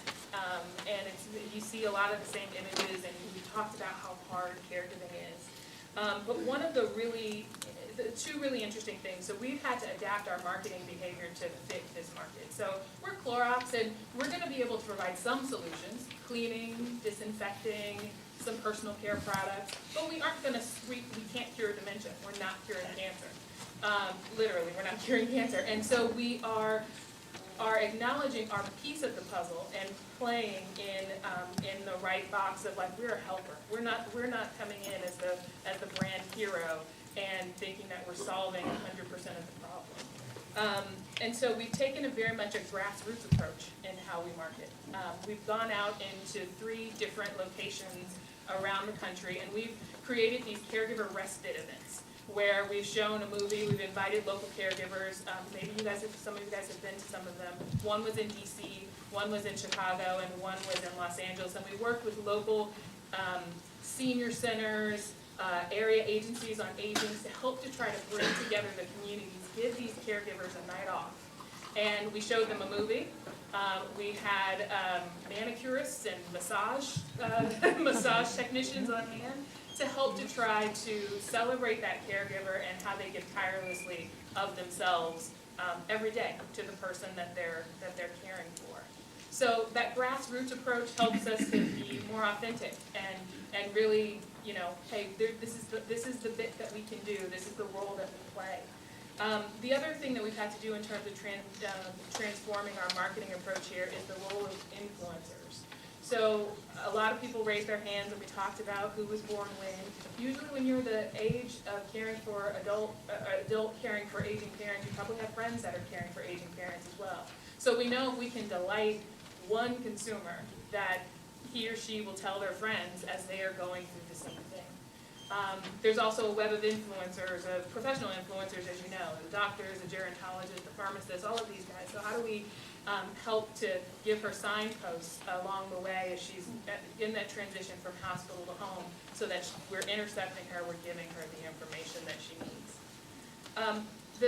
And you see a lot of the same images, and we talked about how hard caregiving is. But one of the two really interesting things, so we've had to adapt our marketing behavior to fit this market. So we're Clorox, and we're going to be able to provide some solutions, cleaning, disinfecting, some personal care products, but we aren't going to, we can't cure dementia. We're not curing cancer. Literally, we're not curing cancer. And so we are acknowledging our piece of the puzzle and playing in the right box of like, we're a helper. We're not coming in as the brand hero and thinking that we're solving 100% of the problem. And so we've taken a very much a grassroots approach in how we market. We've gone out into 3 different locations around the country, and we've created these caregiver respite events where we've shown a movie, we've invited local caregivers, maybe some of you guys have been to some of them. One was in DC, one was in Chicago, and one was in Los Angeles, and we worked with local senior centers, area agencies on aging to help to try to bring together the communities, give these caregivers a night off. And we showed them a movie. We had manicurists and massage technicians on hand to help to try to celebrate that caregiver and how they give tirelessly of themselves every day to the person that they're caring for. So that grassroots approach helps us to be more authentic and really, you know, hey, this is the bit that we can do. This is the role that we play. The other thing that we've had to do in terms of transforming our marketing approach here is the role of influencers. So a lot of people raised their hands and we talked about who was born when. Usually when you're the age of caring for adult caring for aging parents, you probably have friends that are caring for aging parents as well. So we know if we can delight one consumer that he or she will tell their friends as they are going through the same thing. There's also a web of influencers, of professional influencers, as you know, the doctors, the gerontologists, the pharmacists, all of these guys. So how do we help to give her signposts along the way as she's in that transition from hospital to home so that we're intercepting her, we're giving her the information that she needs.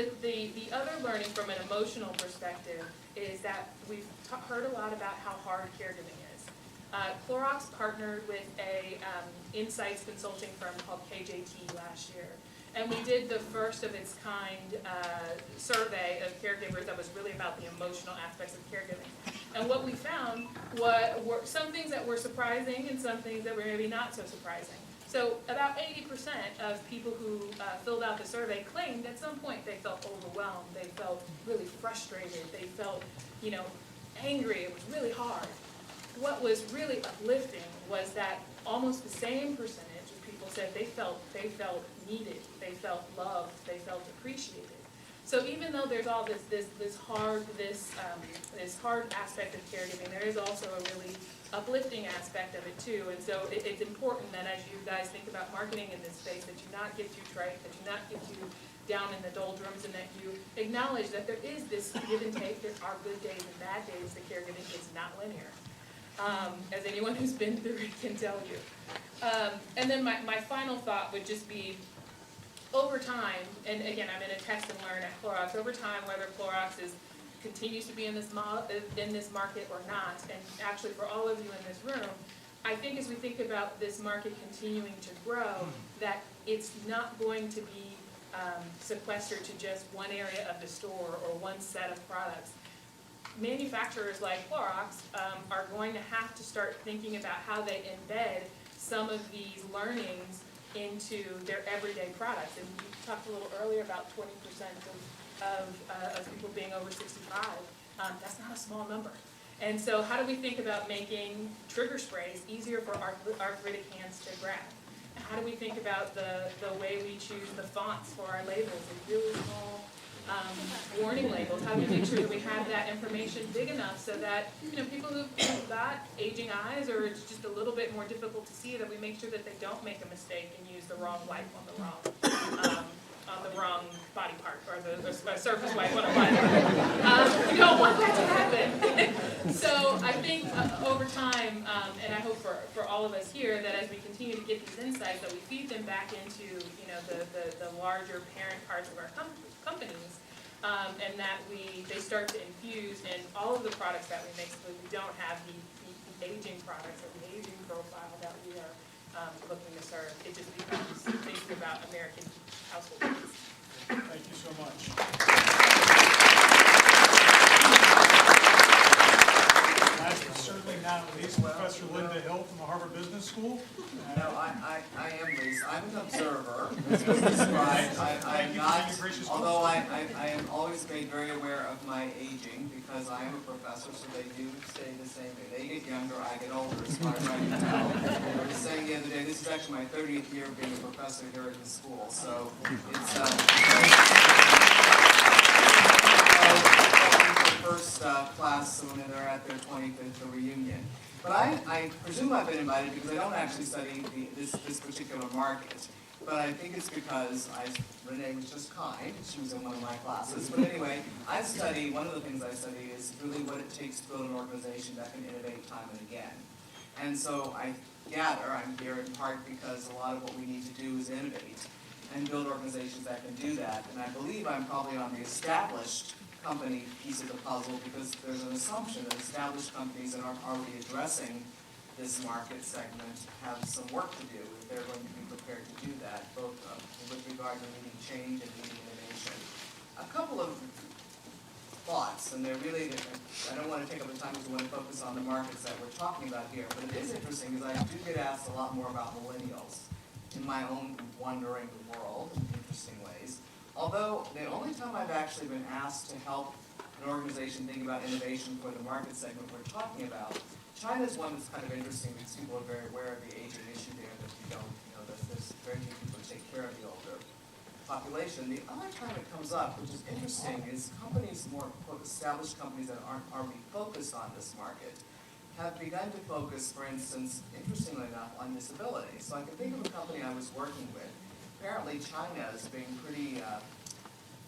The other learning from an emotional perspective is that we've heard a lot about how hard caregiving is. Clorox partnered with a insights consulting firm called KJT last year. And we did the first of its kind survey of caregivers that was really about the emotional aspects of caregiving. And what we found were some things that were surprising and some things that were maybe not so surprising. So about 80% of people who filled out the survey claimed at some point they felt overwhelmed, they felt really frustrated, they felt, you know, angry, it was really hard. What was really uplifting was that almost the same percentage of people said they felt needed, they felt loved, they felt appreciated. So even though there's all this hard aspect of caregiving, there is also a really uplifting aspect of it too. And so it's important that as you guys think about marketing in this space, that you not get too trite, that you not get too down in the doldrums, and that you acknowledge that there is this give and take. There are good days and bad days. The caregiving is not linear. As anyone who's been through it can tell you. And then my final thought would just be, over time, and again, I'm in a test and learn at Clorox, over time, whether Clorox continues to be in this market or not, and actually for all of you in this room, I think as we think about this market continuing to grow, that it's not going to be sequestered to just one area of the store or one set of products. Manufacturers like Clorox are going to have to start thinking about how they embed some of these learnings into their everyday products. And we talked a little earlier about 20% of people being over 65. That's not a small number. And so how do we think about making trigger sprays easier for arthritic hands to grab? How do we think about the way we choose the fonts for our labels, the really small warning labels? How do we make sure that we have that information big enough so that, you know, people who've got aging eyes, or it's just a little bit more difficult to see, that we make sure that they don't make a mistake and use the wrong wipe on the wrong body part, or the surface wipe on a body part. We don't want that to happen. So I think over time, and I hope for all of us here, that as we continue to get these insights, that we feed them back into, you know, the larger parent parts of our companies, and that they start to infuse in all of the products that we make, so that we don't have the aging products or the aging profile that we are looking to serve. It just becomes thinking about American household needs. Thank you so much. Last but certainly not least, Professor Linda Hill from the Harvard Business School. No, I am Lisa. I'm an observer. As was described. I am not, although I am always made very aware of my aging, because I am a professor, so they do stay the same way. They get younger, I get older, as far as I can tell. I was saying the other day, this is actually my 30th year of being a professor here at the school, so it's first class when they're at their 25th reunion. But I presume I've been invited because I don't actually study this particular market. But I think it's because Renee was just kind. She was in one of my classes. But anyway, one of the things I study is really what it takes to build an organization that can innovate time and again. And so I gather I'm here in part because a lot of what we need to do is innovate and build organizations that can do that. And I believe I'm probably on the established company piece of the puzzle, because there's an assumption that established companies that aren't already addressing this market segment have some work to do if they're going to be prepared to do that, both with regard to leading change and leading innovation. A couple of thoughts, and they're really, I don't want to take up the time because I want to focus on the markets that we're talking about here, but it is interesting because I do get asked a lot more about millennials in my own wandering world in interesting ways. Although the only time I've actually been asked to help an organization think about innovation for the market segment we're talking about, China is one that's kind of interesting because people are very aware of the aging issue there, that there's very few people to take care of the older population. The other time it comes up, which is interesting, is companies, more established companies that aren't already focused on this market, have begun to focus, for instance, interestingly enough, on disability. So I can think of a company I was working with. Apparently China is being pretty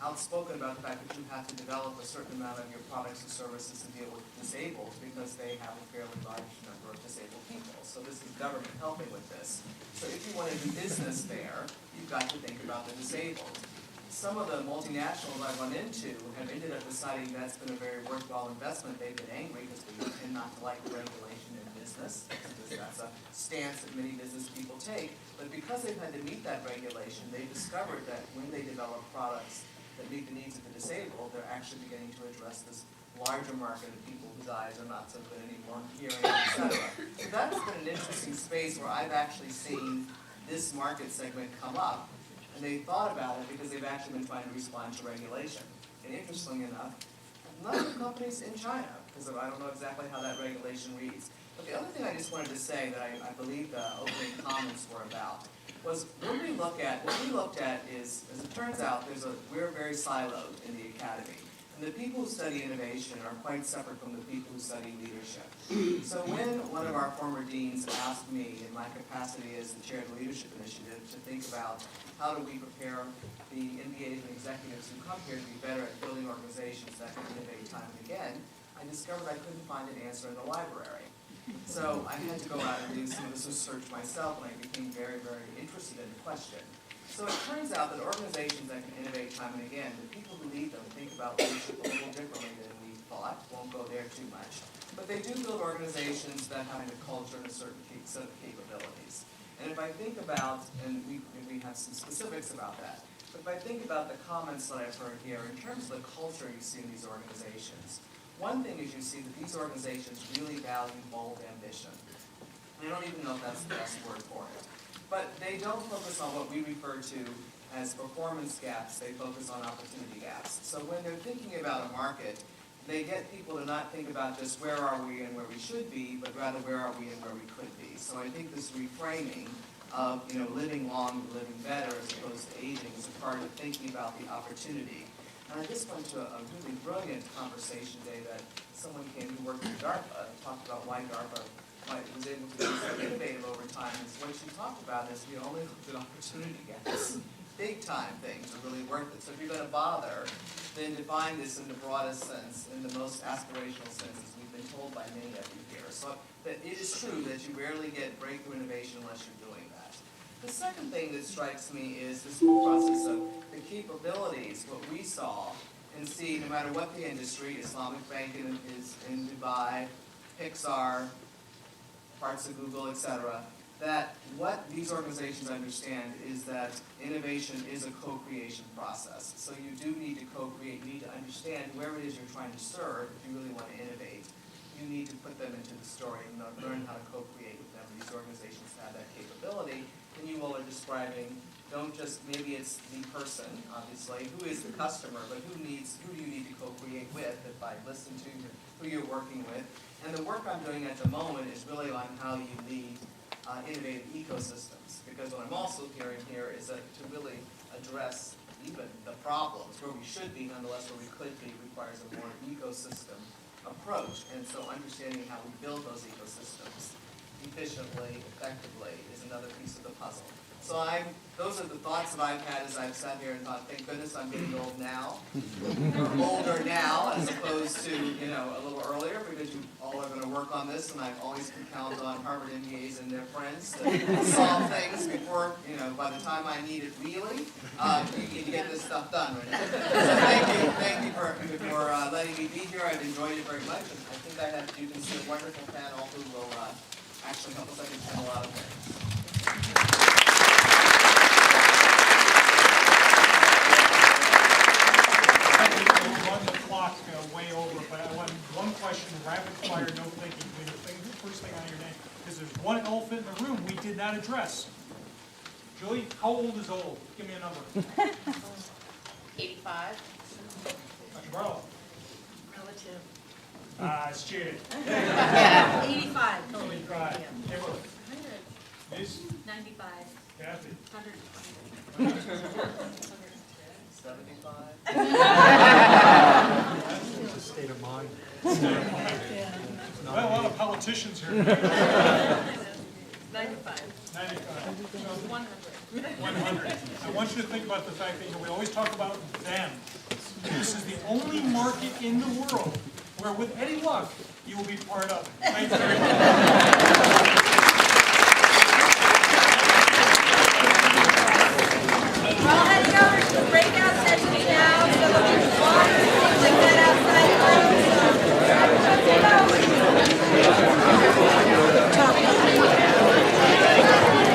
outspoken about the fact that you have to develop a certain amount of your products and services to deal with disabled, because they have a fairly large number of disabled people. So this is government helping with this. So if you want to do business there, you've got to think about the disabled. Some of the multinationals I've run into have ended up deciding that's been a very worthwhile investment. They've been angry because we tend not to like regulation in business, because that's a stance that many business people take. But because they've had to meet that regulation, they discovered that when they develop products that meet the needs of the disabled, they're actually beginning to address this larger market of people whose eyes are not so good anymore, hearing, etc. So that's been an interesting space where I've actually seen this market segment come up, and they thought about it because they've actually been trying to respond to regulation. And interestingly enough, none of the companies in China, because I don't know exactly how that regulation reads. But the other thing I just wanted to say that I believe the opening comments were about was what we looked at is, as it turns out, we're very siloed in the academy. And the people who study innovation are quite separate from the people who study leadership. So when one of our former deans asked me, in my capacity as the chair of the Leadership Initiative, to think about how do we prepare the MBAs and executives who come here to be better at building organizations that can innovate time and again, I discovered I couldn't find an answer in the library. So I had to go out and do some of this research myself, and I became very, very interested in the question. So it turns out that organizations that can innovate time and again, the people who lead them think about leadership a little differently than we thought. Won't go there too much. But they do build organizations that have a culture and a certain set of capabilities. And if I think about, and we have some specifics about that, but if I think about the comments that I've heard here, in terms of the culture you see in these organizations, one thing is you see that these organizations really value bold ambition. I don't even know if that's the best word for it. But they don't focus on what we refer to as performance gaps, they focus on opportunity gaps. So when they're thinking about a market, they get people to not think about just where are we and where we should be, but rather where are we and where we could be. So I think this reframing of living long, living better as opposed to aging is a part of thinking about the opportunity. And I just went to a really brilliant conversation day that someone came who worked at DARPA and talked about why DARPA was able to be so innovative over time. And what she talked about is we only looked at opportunity gaps. Big time things are really worth it. So if you're going to bother, then define this in the broadest sense, in the most aspirational sense, as we've been told by many of you here. So that it is true that you rarely get breakthrough innovation unless you're doing that. The second thing that strikes me is this whole process of the capabilities, what we saw and see, no matter what the industry, Islamic banking is in Dubai, Pixar, parts of Google, etc., that what these organizations understand is that innovation is a co-creation process. So you do need to co-create, you need to understand whoever it is you're trying to serve. If you really want to innovate, you need to put them into the story and learn how to co-create with them. These organizations have that capability, and you all are describing, don't just, maybe it's the person, obviously, who is the customer, but who do you need to co-create with if I listen to who you're working with. And the work I'm doing at the moment is really on how you lead innovative ecosystems, because what I'm also hearing here is that to really address even the problems, where we should be, nonetheless where we could be, requires a more ecosystem approach. And so understanding how we build those ecosystems efficiently, effectively, is another piece of the puzzle. So those are the thoughts that I've had as I've sat here and thought, thank goodness I'm getting old now, or older now, as opposed to, a little earlier, because you all are going to work on this, and I always can count on Harvard MBAs and their friends to solve things before, by the time I need it really, you need to get this stuff done. Right? So thank you for letting me be here. I've enjoyed it very much, and I think you can see a wonderful panel who will actually help us understand a lot of things. Run the clock way over, but I want one question, rapid fire, no thinking. First thing on your name, because there's one elephant in the room we did not address. Julie, how old is old? Give me a number. 85. Dr. Barlow. Relative. It's cheated. 85. 85. Kimberly. 100. Miss 95. Kathy. 120. 75. It's a state of mind. Well, a lot of politicians here. 95. 95. 100. 100. I want you to think about the fact that we always talk about them. This is the only market in the world where, with any luck, you will be part of it. Thank you very much.